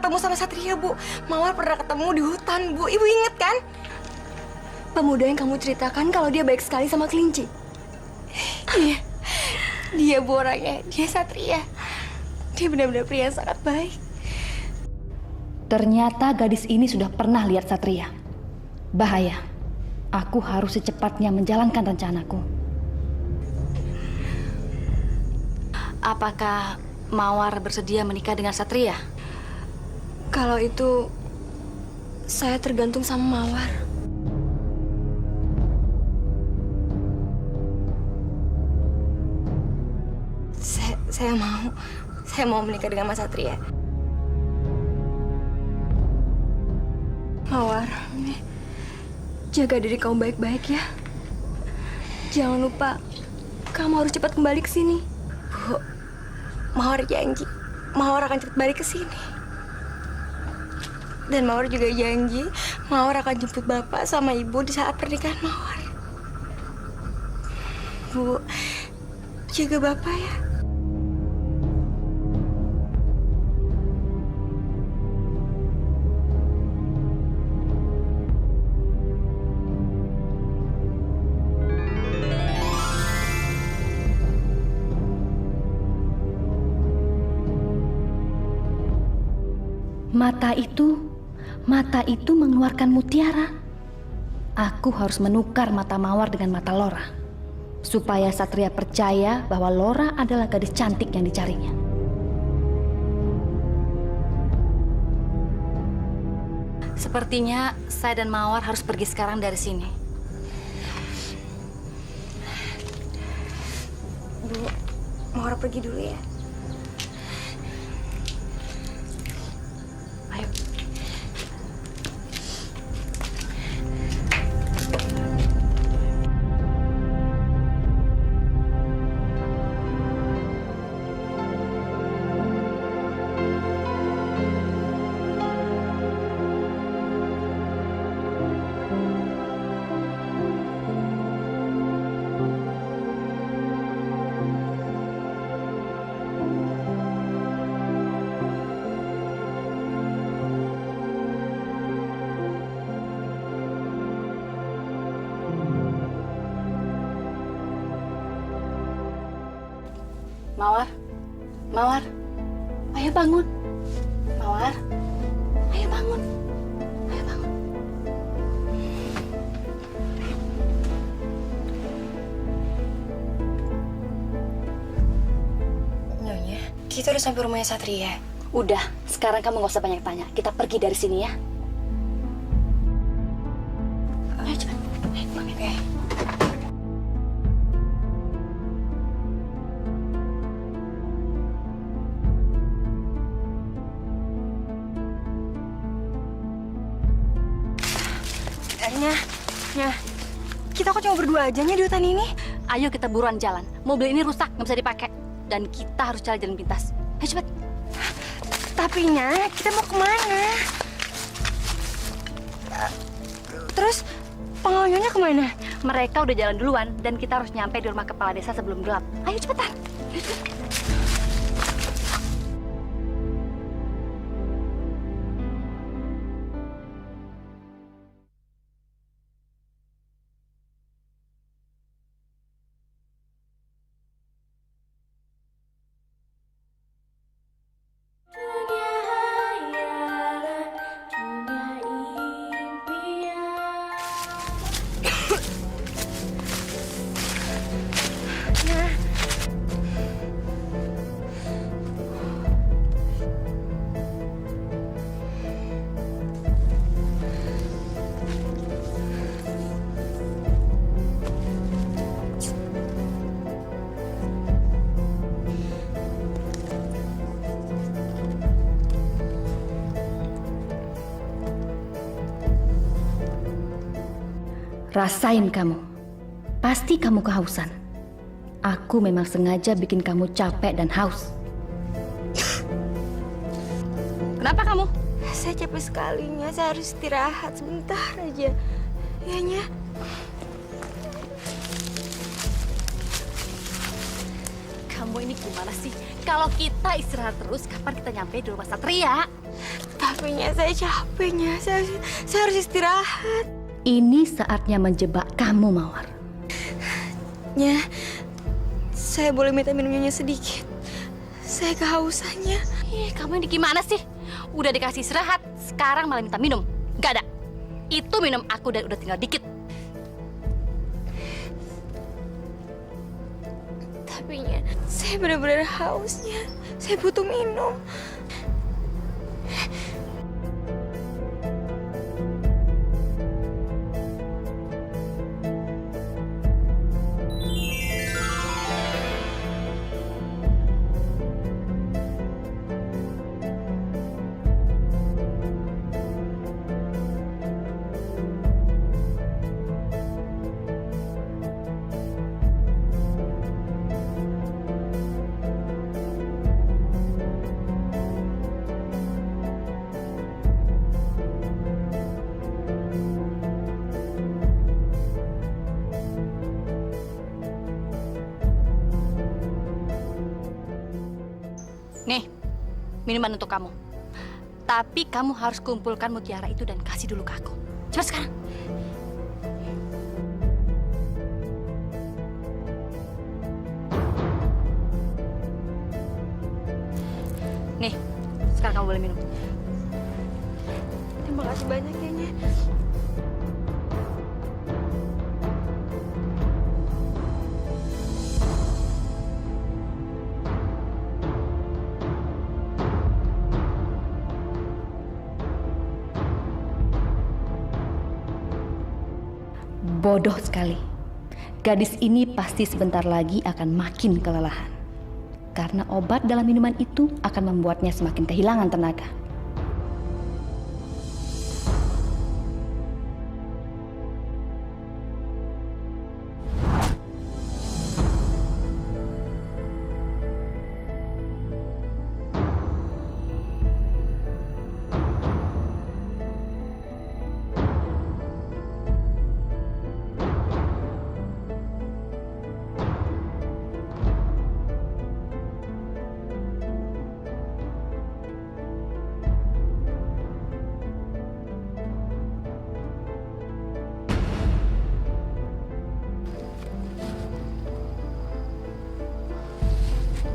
ketemu sama Satria, Bu. Mawar pernah ketemu di hutan, Bu. Ibu inget kan? Pemuda yang kamu ceritakan kalau dia baik sekali sama kelinci. Iya. Dia, Bu, orangnya. Dia Satria. Dia benar-benar pria yang sangat baik. Ternyata gadis ini sudah pernah lihat Satria. Bahaya. Aku harus secepatnya menjalankan rencanaku. Apakah Mawar bersedia menikah dengan Satria? Kalau itu, saya tergantung sama Mawar. Saya mau menikah dengan Mas Satria. Mawar, jaga diri kamu baik-baik ya. Jangan lupa, kamu harus cepat kembali ke sini. Bu, Mawar janji, Mawar akan cepat balik ke sini. Dan Mawar juga janji, Mawar akan jemput Bapak sama Ibu di saat pernikahan Mawar. Bu, jaga Bapak ya. Mata itu mengeluarkan mutiara. Aku harus menukar mata Mawar dengan mata Laura, supaya Satria percaya bahwa Laura adalah gadis cantik yang dicarinya. Sepertinya saya dan Mawar harus pergi sekarang dari sini. Bu, Mawar pergi dulu ya. Ayo. Mawar, ayo bangun. Mawar, ayo bangun. Ayo bangun. Nyonya, kita udah sampai rumahnya Satria. Udah, sekarang kamu nggak usah banyak tanya. Kita pergi dari sini ya. Ayo cepat. Oke. Nya, kita kok cuma berdua aja nya di hutan ini? Ayo kita buruan jalan. Mobil ini rusak, nggak bisa dipakai. Dan kita harus cari jalan pintas. Ayo cepat. Tapi Nya, kita mau kemana? Terus pengawalnya kemana? Mereka udah jalan duluan dan kita harus nyampe di rumah kepala desa sebelum gelap. Ayo cepetan. Ayo cepat. Rasain kamu. Pasti kamu kehausan. Aku memang sengaja bikin kamu capek dan haus. Kenapa kamu? Saya capek sekali, Nya. Saya harus istirahat sebentar aja. Ya, Nya. Kamu ini gimana sih? Kalau kita istirahat terus, kapan kita nyampe di rumah Satria? Capeknya, saya harus istirahat. Ini saatnya menjebak kamu, Mawar. Nya, saya boleh minta minumnya sedikit. Saya kehausannya. Kamu ini gimana sih? Udah dikasih istirahat, sekarang malah minta minum. Gak ada. Itu minum aku dan udah tinggal dikit. Tapi Nya, saya benar-benar hausnya. Saya butuh minum. Nih, minuman untuk kamu. Tapi kamu harus kumpulkan mutiara itu dan kasih dulu ke aku. Cepat sekarang. Nih, sekarang kamu boleh minum. Terima kasih banyak ya, Nya. Bodoh sekali. Gadis ini pasti sebentar lagi akan makin kelelahan. Karena obat dalam minuman itu akan membuatnya semakin kehilangan tenaga.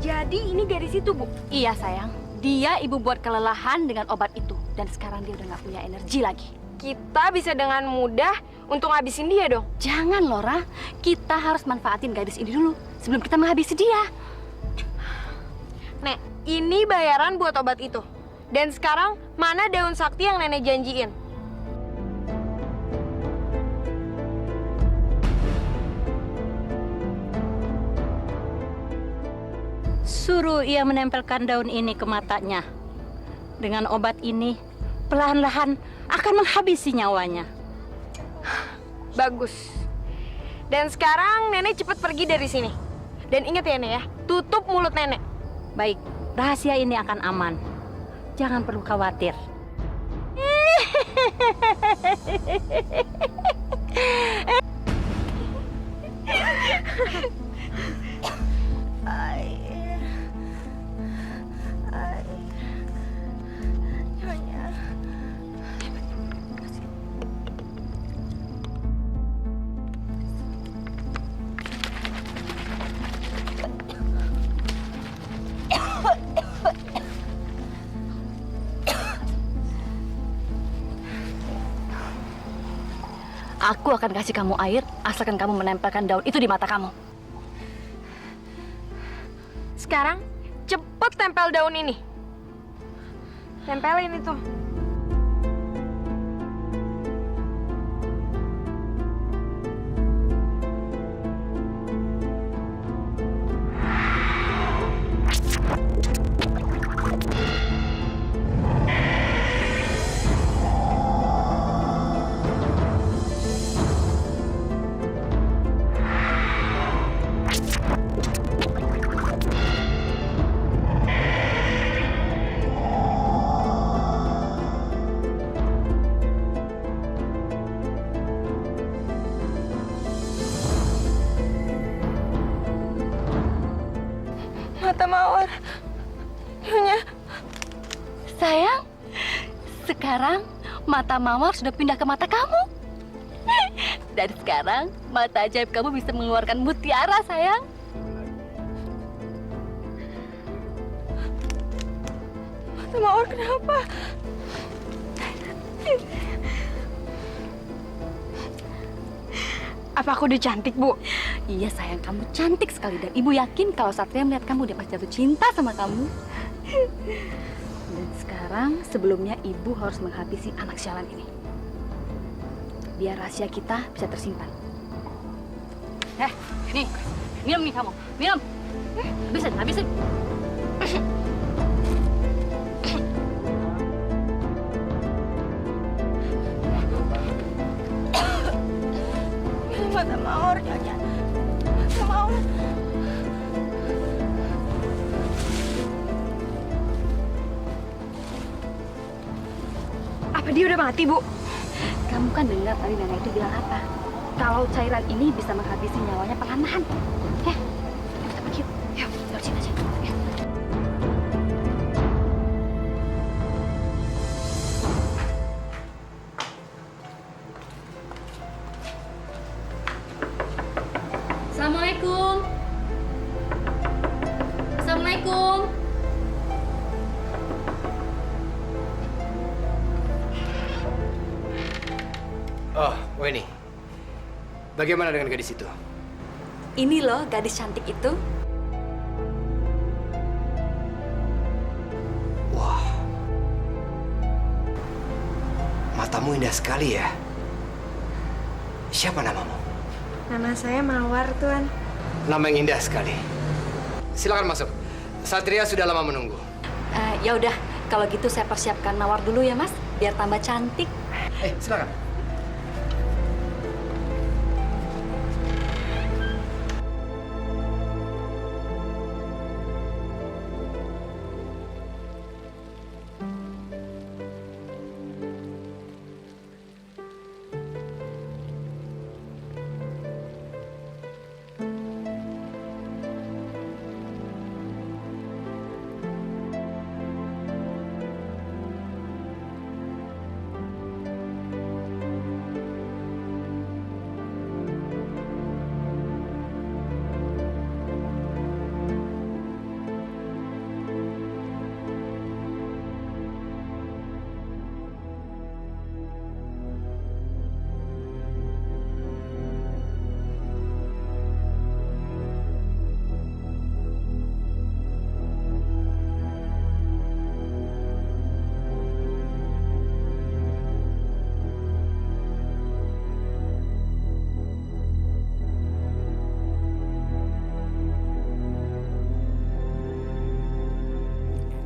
Jadi ini gadis itu, Bu? Iya sayang, dia ibu buat kelelahan dengan obat itu. Dan sekarang dia udah gak punya energi lagi. Kita bisa dengan mudah untuk ngabisin dia dong. Jangan Laura, kita harus manfaatin gadis ini dulu sebelum kita menghabisi dia. Nek, ini bayaran buat obat itu. Dan sekarang mana daun sakti yang nenek janjiin? Suruh ia menempelkan daun ini ke matanya. Dengan obat ini, perlahan-lahan akan menghabisi nyawanya. Bagus. Dan sekarang nenek cepat pergi dari sini. Dan ingat ya, Nek ya, tutup mulut nenek. Baik, rahasia ini akan aman. Jangan perlu khawatir. Aku akan kasih kamu air, asalkan kamu menempelkan daun itu di mata kamu. Sekarang cepet tempel daun ini. Tempelin itu. sekarang mata Mawar sudah pindah ke mata kamu. Dan sekarang mata ajaib kamu bisa mengeluarkan mutiara, sayang. Mata Mawar kenapa? Apa aku udah cantik, Bu? Iya sayang, kamu cantik sekali. Dan ibu yakin kalau Satria melihat kamu, dia pasti jatuh cinta sama kamu. Dan sekarang sebelumnya ibu harus menghabisi anak sialan ini. Biar rahasia kita bisa tersimpan. Nih, minum nih kamu. Minum. Habisin. Mata Mawar, Nyonya. Mata Mawar. Apa dia udah mati, Bu? Kamu kan dengar tadi nenek itu bilang apa? Kalau cairan ini bisa menghabisi nyawanya perlahan-lahan. Kita pergi yuk. Yuk, lewat sini aja. Yuk. Assalamualaikum. Assalamualaikum. Oh, Weni. Bagaimana dengan gadis itu? Ini loh gadis cantik itu. Wah. Matamu indah sekali ya. Siapa namamu? Nama saya Mawar, Tuan. Nama yang indah sekali. Silakan masuk. Satria sudah lama menunggu. Ya udah, kalau gitu saya persiapkan Mawar dulu ya, Mas, biar tambah cantik. Silakan.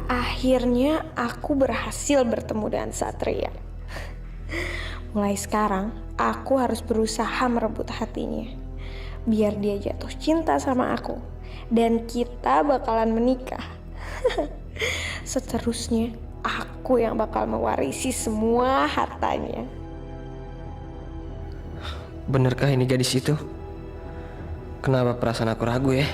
Akhirnya aku berhasil bertemu dengan Satria. Mulai sekarang, aku harus berusaha merebut hatinya. Biar dia jatuh cinta sama aku. Dan kita bakalan menikah. Seterusnya, aku yang bakal mewarisi semua hartanya. Benarkah ini gadis itu? Kenapa perasaan aku ragu ya?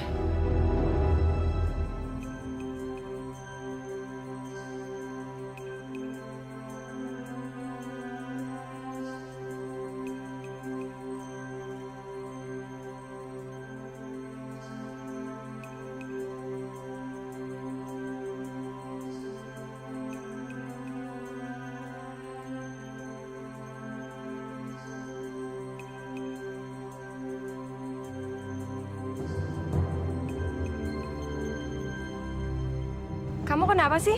Kamu kenapa sih?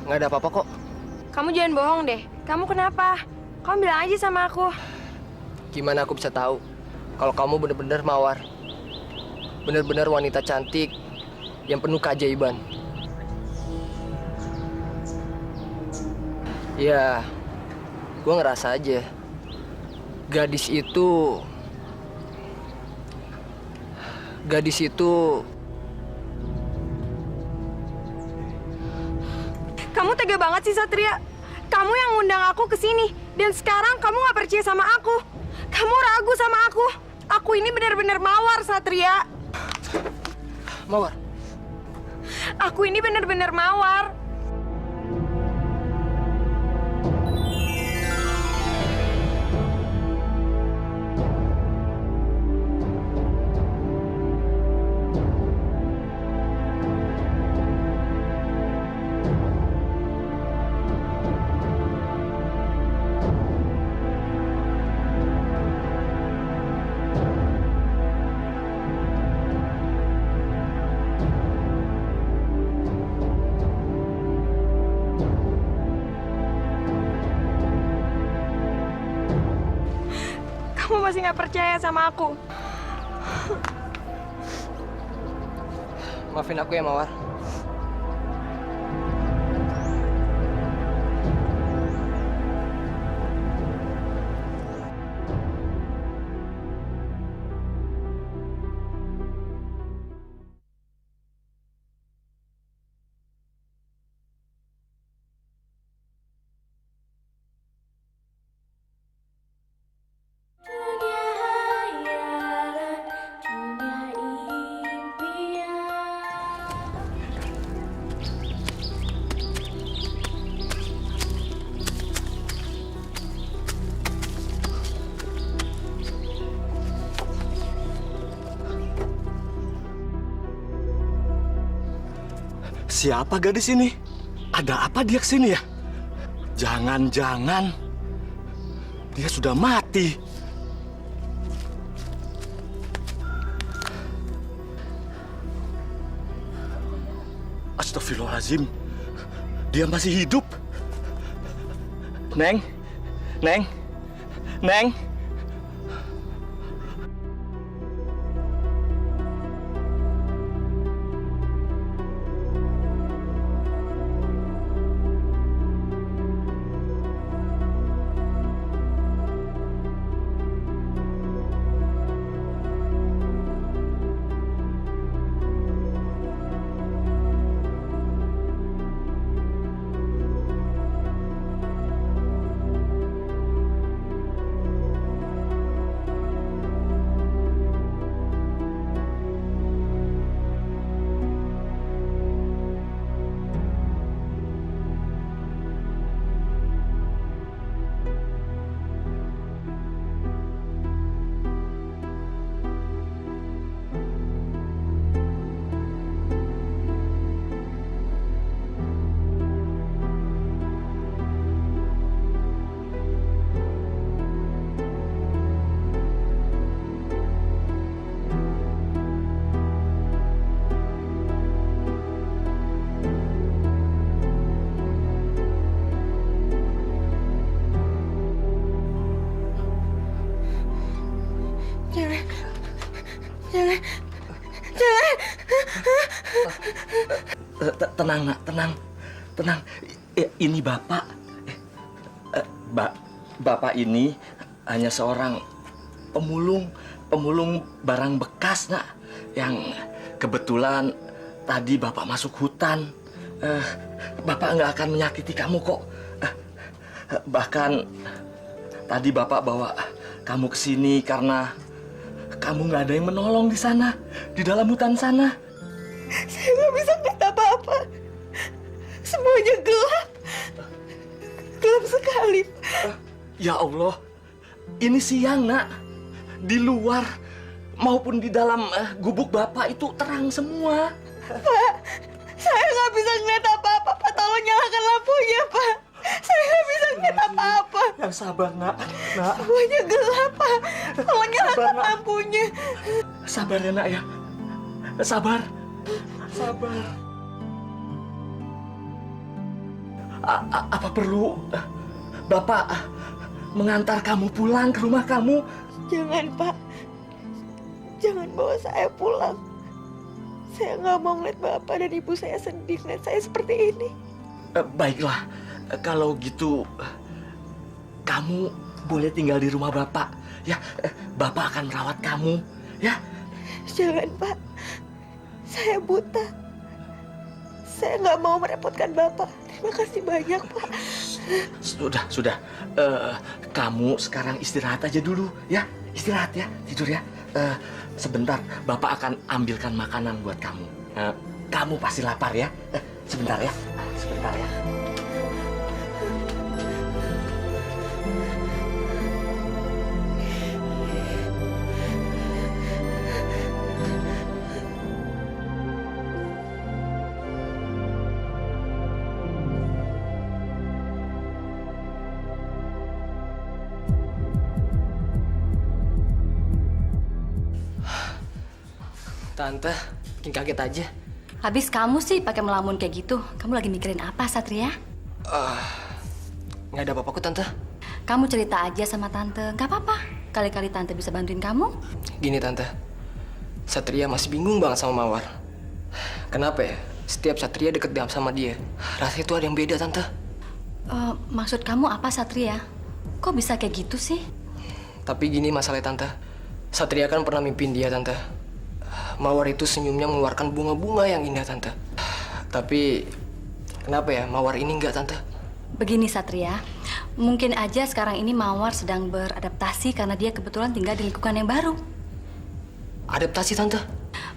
Nggak ada apa-apa kok. Kamu jangan bohong deh. Kamu kenapa? Kamu bilang aja sama aku. Gimana aku bisa tahu kalau kamu benar-benar Mawar? Benar-benar wanita cantik yang penuh keajaiban. Ya, gue ngerasa aja gadis itu Kamu tega banget sih, Satria. Kamu yang ngundang aku ke sini dan sekarang kamu gak percaya sama aku. Kamu ragu sama aku. Aku ini benar-benar Mawar, Satria. Mawar. Aku ini benar-benar Mawar. kamu masih nggak percaya sama aku? Maafin aku ya, Mawar. Siapa gadis ini? Ada apa dia kesini ya? Jangan-jangan dia sudah mati. Astagfirullahaladzim, dia masih hidup. Neng, Neng, Neng. Tenang, nak, tenang. Tenang. Ini Bapak. Bapak ini hanya seorang pemulung barang bekas, nak. Yang kebetulan tadi Bapak masuk hutan. Bapak nggak akan menyakiti kamu kok. Bahkan tadi Bapak bawa kamu ke sini karena kamu nggak ada yang menolong di sana, di dalam hutan sana. Saya nggak bisa ngeliat apa-apa. Semuanya gelap. Gelap sekali. Ya Allah, ini siang, nak. Di luar maupun di dalam gubuk Bapak itu terang semua. Pak, saya nggak bisa ngeliat apa-apa. Pak, tolong nyalakan lampunya, Pak. Saya nggak bisa ngeliat apa-apa. Yang sabar, nak. Semuanya gelap, Pak. Tolong nyalakan lampunya. Sabar ya, nak ya. Sabar. Sabar. Apa perlu Bapak mengantar kamu pulang ke rumah kamu? Jangan, Pak. Jangan bawa saya pulang. Saya nggak mau ngeliat Bapak dan Ibu saya sedih ngeliat saya seperti ini. Baiklah, kalau gitu kamu boleh tinggal di rumah Bapak. Ya, Bapak akan merawat kamu. Ya. Jangan, Pak. Saya buta. Saya nggak mau merepotkan Bapak. Terima kasih banyak, Pak. Sudah. Kamu sekarang istirahat aja dulu, ya. Istirahat ya, tidur ya. Sebentar, Bapak akan ambilkan makanan buat kamu. Kamu pasti lapar ya. Sebentar ya. Sebentar ya. Tante, bikin kaget aja. Habis kamu sih pakai melamun kayak gitu. Kamu lagi mikirin apa, Satria? Nggak ada apa-apa kok, Tante. Kamu cerita aja sama Tante. Nggak apa-apa. Sekali-kali Tante bisa bantuin kamu. Gini Tante, Satria masih bingung banget sama Mawar. Kenapa ya? Setiap Satria deket sama dia, rasanya itu ada yang beda Tante. Maksud kamu apa Satria? Kok bisa kayak gitu sih? Tapi gini masalahnya Tante, Satria kan pernah mimpin dia Tante. Mawar itu senyumnya mengeluarkan bunga-bunga yang indah Tante. Tapi kenapa ya Mawar ini enggak Tante? Begini Satria, mungkin aja sekarang ini Mawar sedang beradaptasi karena dia kebetulan tinggal di lingkungan yang baru. Adaptasi Tante?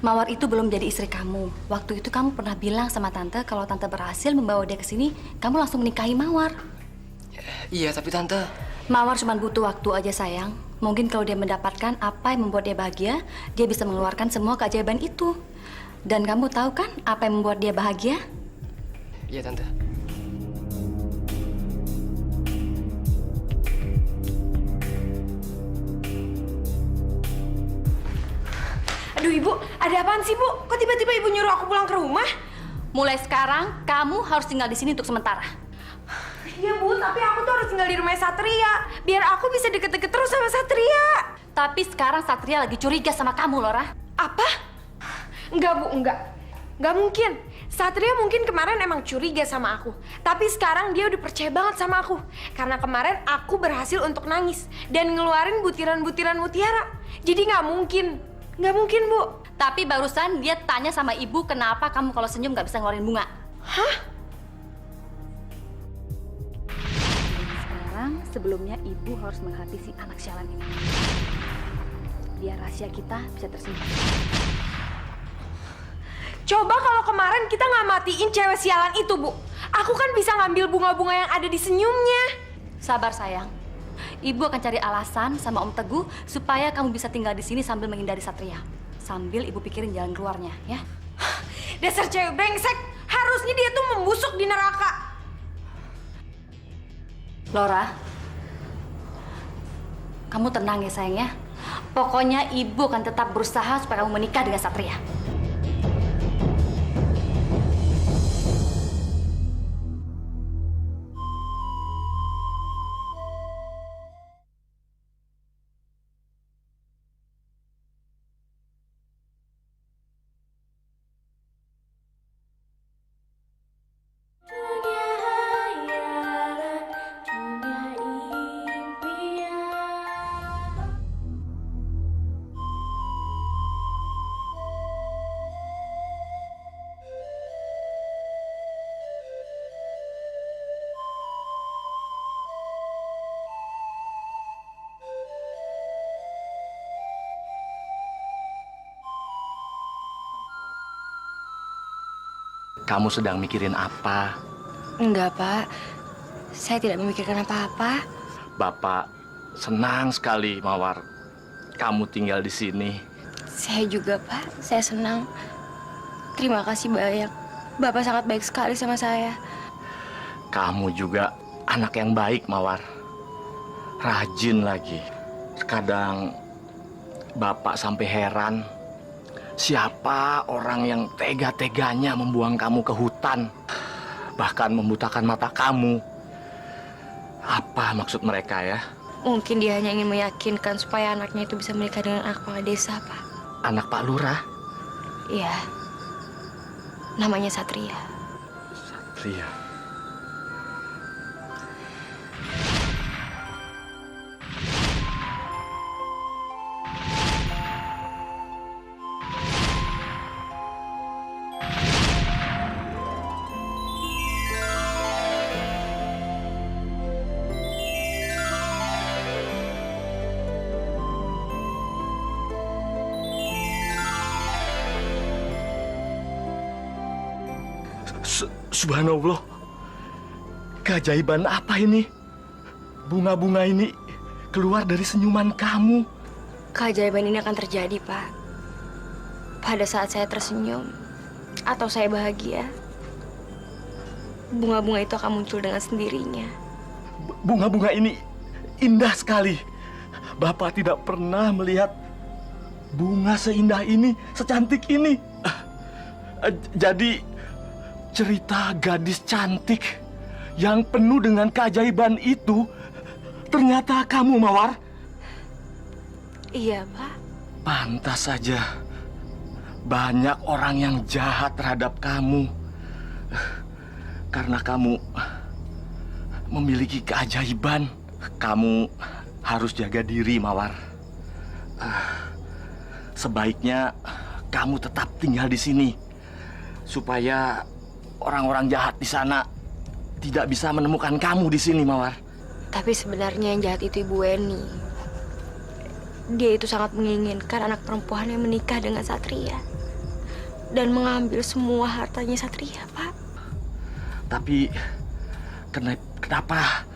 Mawar itu belum jadi istri kamu. Waktu itu kamu pernah bilang sama Tante kalau Tante berhasil membawa dia ke sini, kamu langsung menikahi Mawar. Iya, tapi Tante... Mawar cuma butuh waktu aja sayang. Mungkin kalau dia mendapatkan apa yang membuat dia bahagia, dia bisa mengeluarkan semua keajaiban itu. Dan kamu tahu kan apa yang membuat dia bahagia? Iya Tante. Aduh Ibu, ada apaan sih Bu? Kok tiba-tiba Ibu nyuruh aku pulang ke rumah? Mulai sekarang, kamu harus tinggal di sini untuk sementara. Iya Bu, tapi aku tuh harus tinggal di rumah Satria. Biar aku bisa deket-deket terus sama Satria. Tapi sekarang Satria lagi curiga sama kamu, Lora. Apa? Enggak Bu, enggak. Enggak mungkin. Satria mungkin kemarin emang curiga sama aku. Tapi sekarang dia udah percaya banget sama aku. Karena kemarin aku berhasil untuk nangis. Dan ngeluarin butiran-butiran mutiara. Jadi nggak mungkin. Nggak mungkin Bu. Tapi barusan dia tanya sama ibu kenapa kamu kalau senyum nggak bisa ngeluarin bunga. Hah? Sekarang sebelumnya ibu harus menghati si anak sialan ini. Biar rahasia kita bisa tersimpan. Coba kalau kemarin kita nggak matiin cewek sialan itu, Bu. Aku kan bisa ngambil bunga-bunga yang ada di senyumnya. Sabar sayang. Ibu akan cari alasan sama Om Teguh supaya kamu bisa tinggal di sini sambil menghindari Satria. Sambil ibu pikirin jalan keluarnya, ya. Dasar cewek brengsek. Harusnya dia tuh membusuk di neraka. Lora, kamu tenang ya sayang ya. Pokoknya ibu akan tetap berusaha supaya kamu menikah dengan Satria. Kamu sedang mikirin apa? Enggak, Pak. Saya tidak memikirkan apa-apa. Bapak senang sekali, Mawar. Kamu tinggal di sini. Saya juga, Pak. Saya senang. Terima kasih banyak. Bapak sangat baik sekali sama saya. Kamu juga anak yang baik, Mawar. Rajin lagi. Kadang Bapak sampai heran. Siapa orang yang tega-teganya membuang kamu ke hutan, bahkan membutakan mata kamu? Apa maksud mereka ya? Mungkin dia hanya ingin meyakinkan supaya anaknya itu bisa menikah dengan anak kepala desa, Pak. Anak Pak Lurah? Iya. Namanya Satria. Satria. Subhanallah, keajaiban apa ini? Bunga-bunga ini keluar dari senyuman kamu. Keajaiban ini akan terjadi, Pak. Pada saat saya tersenyum atau saya bahagia, bunga-bunga itu akan muncul dengan sendirinya. Bunga-bunga ini indah sekali. Bapak tidak pernah melihat bunga seindah ini, secantik ini. Jadi cerita gadis cantik yang penuh dengan keajaiban itu ternyata kamu, Mawar. Iya, Pak. Pantas saja banyak orang yang jahat terhadap kamu. Karena kamu memiliki keajaiban. Kamu harus jaga diri, Mawar. Sebaiknya kamu tetap tinggal di sini supaya orang-orang jahat di sana tidak bisa menemukan kamu di sini, Mawar. Tapi sebenarnya yang jahat itu Ibu Weni. Dia itu sangat menginginkan anak perempuannya menikah dengan Satria dan mengambil semua hartanya Satria, Pak. Tapi kenapa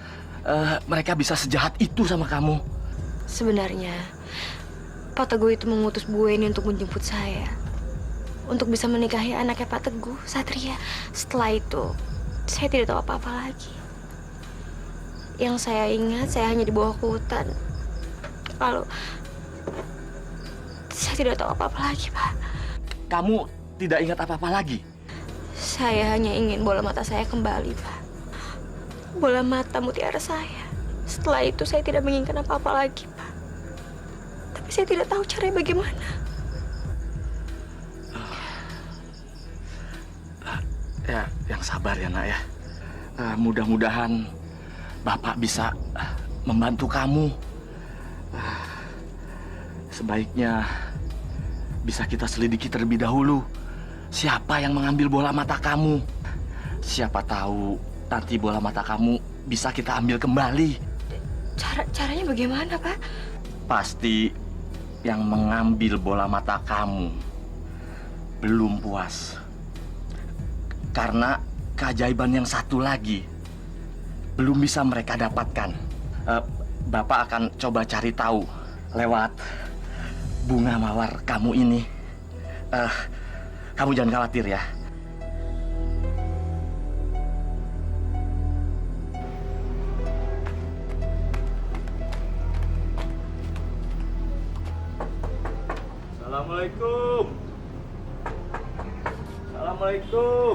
mereka bisa sejahat itu sama kamu? Sebenarnya Pak Teguh itu mengutus Bu Weni untuk menjemput saya untuk bisa menikahi anaknya Pak Teguh, Satria. Setelah itu saya tidak tahu apa-apa lagi. Yang saya ingat, saya hanya dibawa ke hutan. Lalu saya tidak tahu apa-apa lagi, Pak. Kamu tidak ingat apa-apa lagi? Saya hanya ingin bola mata saya kembali, Pak. Bola mata mutiara saya. Setelah itu saya tidak menginginkan apa-apa lagi, Pak. Tapi saya tidak tahu caranya bagaimana. Ya, yang sabar ya, Nak ya. Mudah-mudahan Bapak bisa membantu kamu. Sebaiknya bisa kita selidiki terlebih dahulu siapa yang mengambil bola mata kamu. Siapa tahu nanti bola mata kamu bisa kita ambil kembali. Caranya bagaimana, Pak? Pasti yang mengambil bola mata kamu belum puas. Karena keajaiban yang satu lagi belum bisa mereka dapatkan. Bapak akan coba cari tahu lewat bunga mawar kamu ini. Kamu jangan khawatir ya. Assalamualaikum. Assalamualaikum.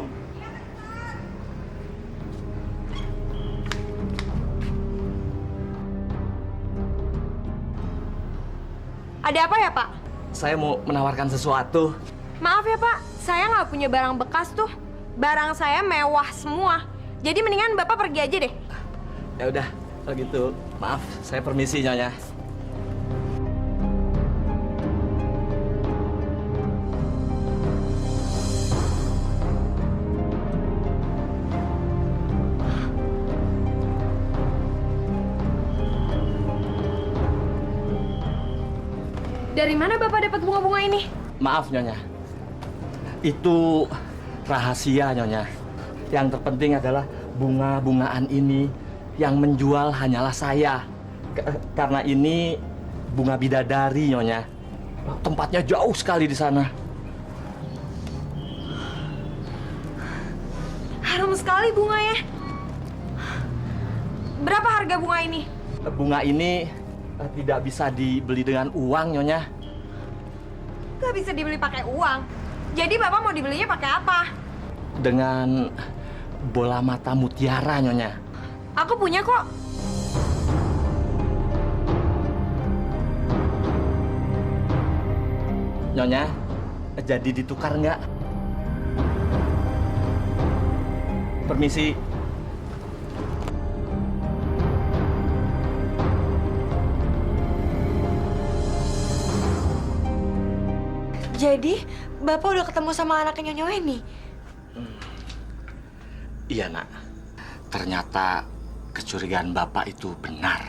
Ada apa ya, Pak? Saya mau menawarkan sesuatu. Maaf ya, Pak. Saya nggak punya barang bekas tuh. Barang saya mewah semua. Jadi mendingan Bapak pergi aja deh. Ya udah, kalau gitu maaf, saya permisi Nyonya. Dari mana Bapak dapat bunga-bunga ini? Maaf Nyonya, itu rahasia Nyonya. Yang terpenting adalah bunga-bungaan ini yang menjual hanyalah saya. Karena ini bunga bidadari Nyonya. Tempatnya jauh sekali di sana. Harum sekali bunganya. Berapa harga bunga ini? Bunga ini tidak bisa dibeli dengan uang Nyonya. Gak bisa dibeli pakai uang. Jadi Bapak mau dibelinya pakai apa? Dengan bola mata mutiara Nyonya. Aku punya kok. Nyonya, jadi ditukar nggak? Permisi. Jadi Bapak udah ketemu sama anaknya Nyonya Weni? Iya nak, ternyata kecurigaan Bapak itu benar.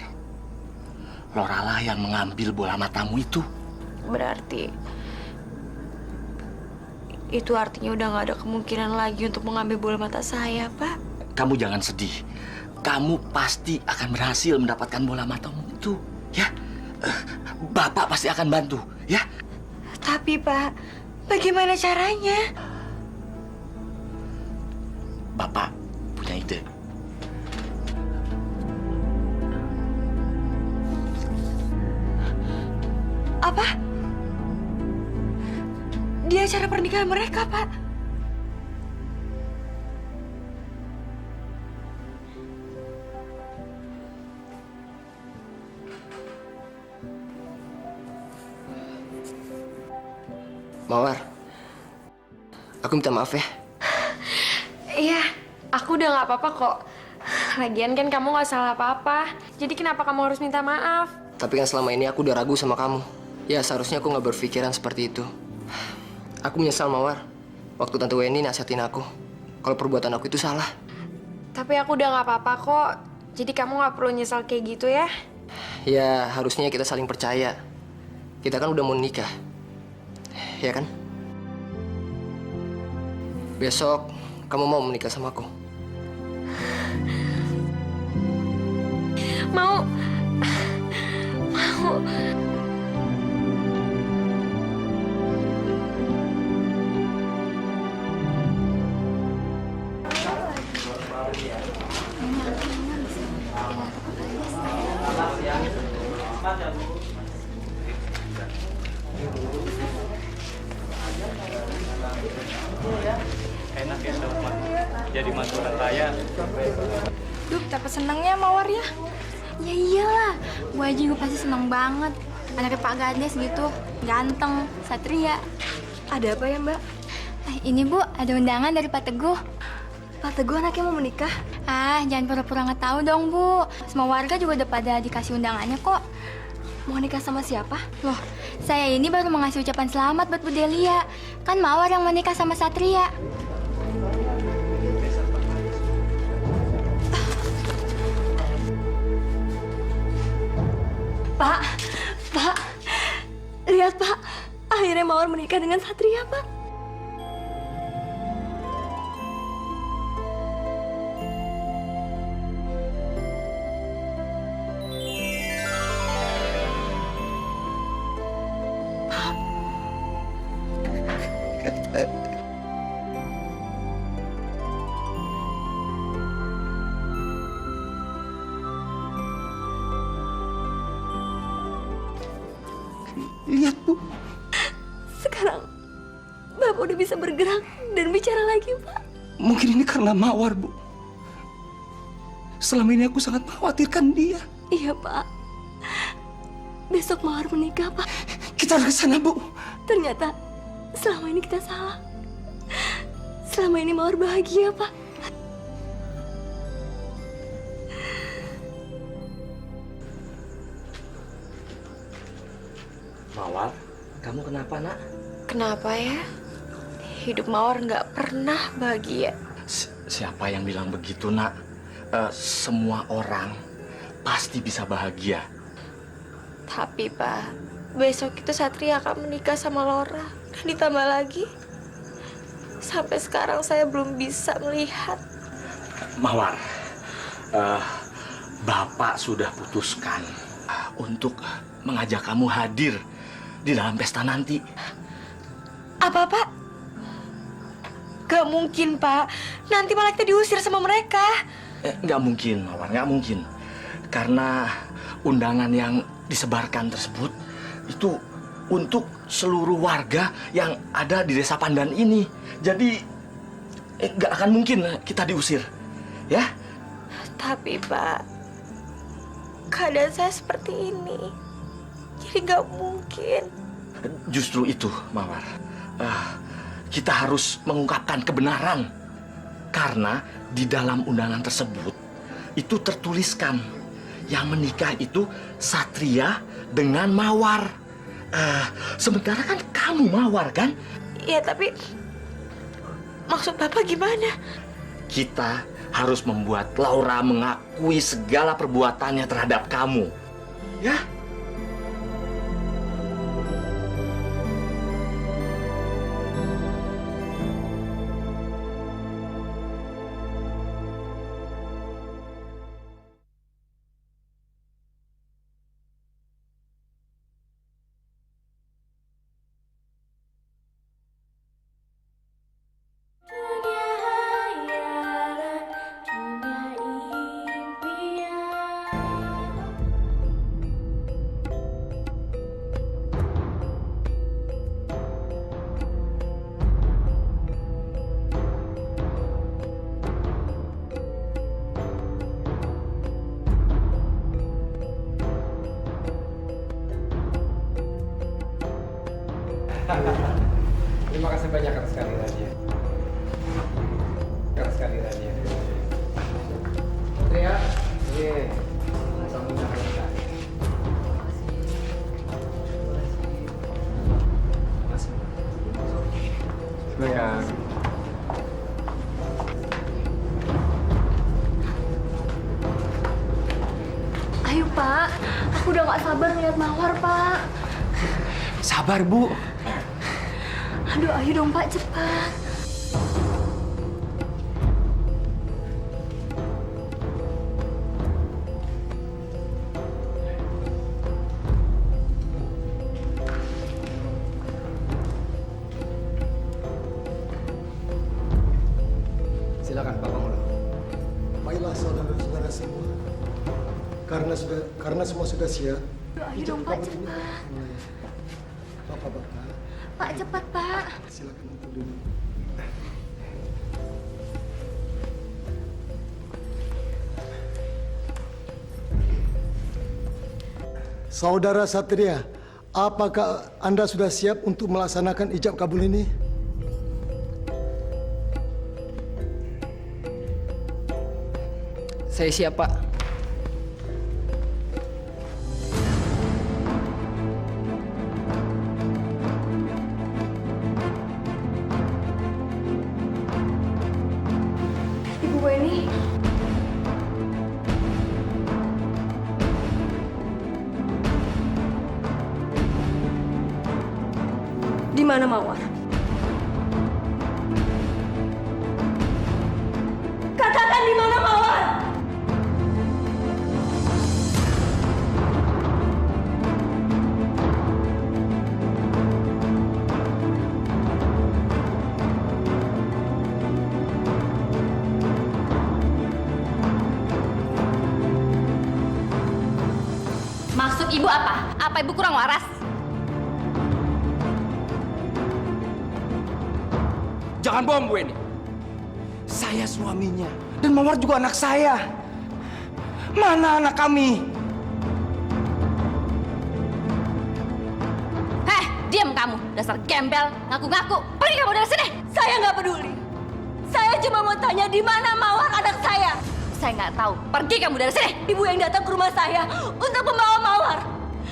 Loralah yang mengambil bola matamu itu. Berarti itu artinya udah nggak ada kemungkinan lagi untuk mengambil bola mata saya, Pak. Kamu jangan sedih. Kamu pasti akan berhasil mendapatkan bola matamu itu, ya. Bapak pasti akan bantu, ya. Tapi Pak, bagaimana caranya? Bapak punya ide. Apa? Di acara pernikahan mereka, Pak. Mawar, aku minta maaf ya. Iya, aku udah nggak apa-apa kok. Lagian kan kamu nggak salah apa-apa. Jadi kenapa kamu harus minta maaf? Tapi kan selama ini aku udah ragu sama kamu. Ya seharusnya aku nggak berpikiran seperti itu. Aku menyesal Mawar. Waktu Tante Weni nasihatin aku kalau perbuatan aku itu salah. Tapi aku udah nggak apa-apa kok. Jadi kamu nggak perlu nyesal kayak gitu ya. Ya harusnya kita saling percaya. Kita kan udah mau nikah, ya kan? Besok kamu mau menikah sama aku? Mau. Enak ya sama jadi mantu orang kaya. Duh, dapat senangnya Mawar ya. Ya iyalah, Bu Haji juga pasti seneng banget. Anaknya Pak Gades gitu, ganteng, satria. Ada apa ya, Mbak? Ini Bu, ada undangan dari Pak Teguh. Pak Teguh anaknya mau menikah? Ah, jangan pura-pura nggak tahu dong Bu. Semua warga juga udah pada dikasih undangannya kok. Mau nikah sama siapa? Loh, saya ini baru mau ngasih ucapan selamat buat Bu Delia. Kan Mawar yang menikah sama Satria. Pak, lihat Pak, akhirnya Mawar menikah dengan Satria Pak. Lihat, Bu. Sekarang Bapak udah bisa bergerak dan bicara lagi, Pak. Mungkin ini karena Mawar, Bu. Selama ini aku sangat mengkhawatirkan dia. Iya, Pak. Besok Mawar menikah, Pak. Kita harus ke sana, Bu. Ternyata selama ini kita salah. Selama ini Mawar bahagia, Pak. Mawar, kamu kenapa nak? Kenapa ya? Hidup Mawar nggak pernah bahagia. Siapa yang bilang begitu nak? Semua orang pasti bisa bahagia. Tapi Pak, besok itu Satria akan menikah sama Laura. Dan ditambah lagi, sampai sekarang saya belum bisa melihat. Mawar, Bapak sudah putuskan untuk mengajak kamu hadir di dalam pesta nanti. Apa Pak? Gak mungkin Pak. Nanti malah kita diusir sama mereka. Nggak mungkin, Mawar, nggak mungkin. Karena undangan yang disebarkan tersebut itu untuk seluruh warga yang ada di desa Pandan ini. Jadi nggak akan mungkin kita diusir, ya? Tapi Pak, keadaan saya seperti ini. Jadi nggak mungkin. Justru itu, Mawar. Kita harus mengungkapkan kebenaran. Karena di dalam undangan tersebut itu tertuliskan yang menikah itu Satria dengan Mawar. Sementara kan kamu Mawar kan? Iya, tapi maksud Bapak gimana? Kita harus membuat Laura mengakui segala perbuatannya terhadap kamu. Ya? Terima kasih banyak atas kehadirannya. Atas kehadirannya. Satria, ini sambutan kita. Sayang. Ayo Pak, aku udah gak sabar ngeliat Mawar Pak. Sabar, Bu. Aduh, ayo dong Pak, cepat. Silakan, Pak Pangulo. Baiklah saudara-saudara semua. Karena semua sudah siap. Ayo dong Pak, cepat. Bapak-bapak, Pak, cepat Pak. silakan untuk duduk. Saudara Satria, apakah Anda sudah siap untuk melaksanakan ijab kabul ini? Saya siap, Pak. Ibu Weni. Di mana Mawar? Katakan di mana Mawar? Maksud ibu apa? Apa ibu kurang waras? Jangan bohong, Bu Eni. Saya suaminya dan Mawar juga anak saya. Mana anak kami? Heh, diam kamu, dasar gembel, ngaku-ngaku. Pergi kamu dari sini. Saya nggak peduli. Saya cuma mau tanya di mana Mawar anak saya. Saya nggak tahu. Pergi kamu dari sini. Ibu yang datang ke rumah saya untuk membawa Mawar.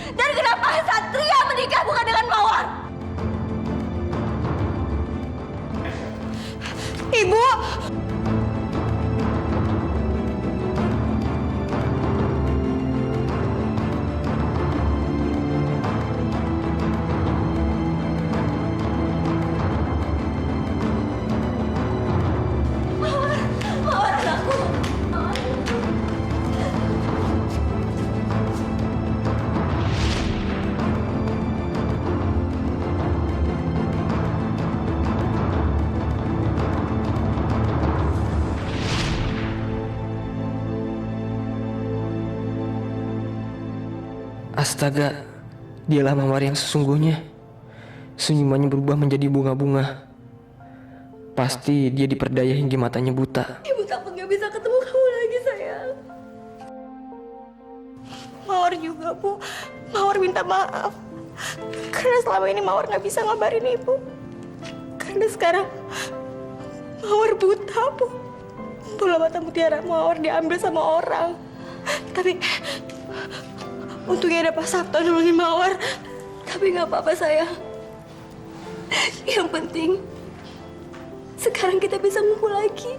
Dan kenapa Satria menikah bukan dengan Mawar? Ibu! Mawar anakku! Astaga, dialah Mawar yang sesungguhnya. Senyumannya berubah menjadi bunga-bunga. Pasti dia diperdaya hingga matanya buta. Ibu takut gak bisa ketemu kamu lagi, sayang. Mawar juga, Bu. Mawar minta maaf. Karena selama ini Mawar gak bisa ngabarin Ibu. Karena sekarang Mawar buta, Bu. Bola mata mutiara Mawar diambil sama orang. Tapi untungnya ada Pak Sabto nolongin Mawar. Tapi gak apa-apa, sayang. Yang penting sekarang kita bisa ngumpul lagi.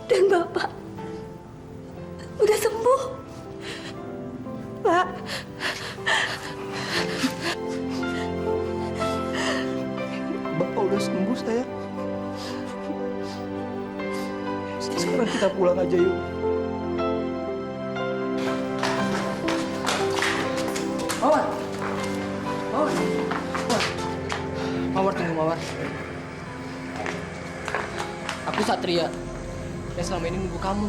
Dan Bapak udah sembuh. Pak. Bapak udah sembuh, sayang. Sekarang kita pulang aja yuk. Mawar! Mawar! Mawar, tunggu Mawar. Aku Satria. Yang selama ini nunggu kamu.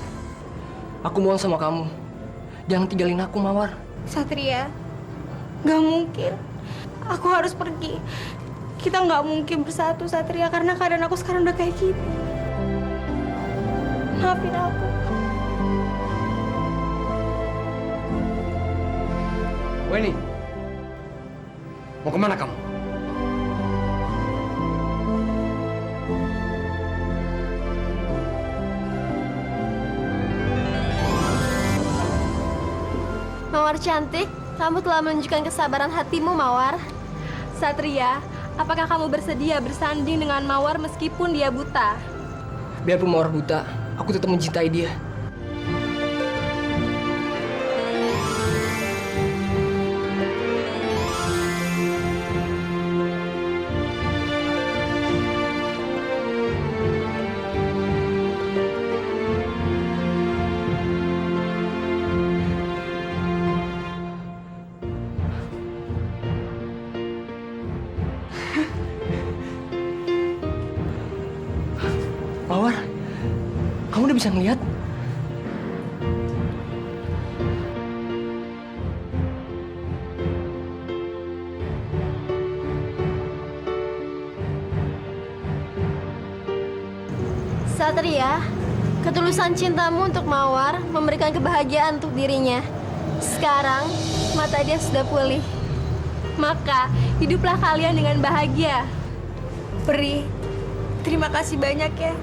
Aku mohon sama kamu. Jangan tinggalin aku, Mawar. Satria, gak mungkin. Aku harus pergi. Kita nggak mungkin bersatu, Satria, karena keadaan aku sekarang udah kayak gini. Maafin aku. Weni, mau kemana kamu? Mawar cantik, kamu telah menunjukkan kesabaran hatimu, Mawar. Satria, apakah kamu bersedia bersanding dengan Mawar meskipun dia buta? Biarpun Mawar buta, aku tetap mencintai dia. Mawar, kamu udah bisa ngeliat? Satria, ketulusan cintamu untuk Mawar memberikan kebahagiaan untuk dirinya. Sekarang, mata dia sudah pulih. Maka, hiduplah kalian dengan bahagia. Peri, terima kasih banyak ya.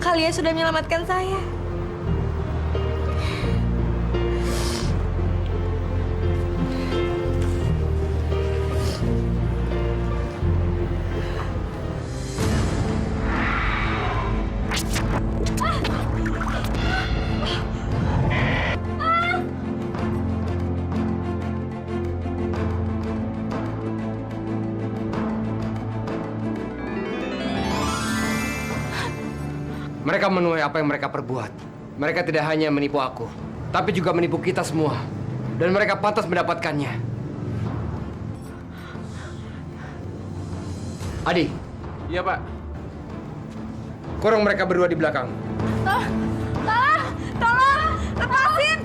Kalian sudah menyelamatkan saya. Mereka menuai apa yang mereka perbuat. Mereka tidak hanya menipu aku, tapi juga menipu kita semua. Dan mereka pantas mendapatkannya. Adi. Iya, Pak. Kurung mereka berdua di belakang. Tolong! Lepasin!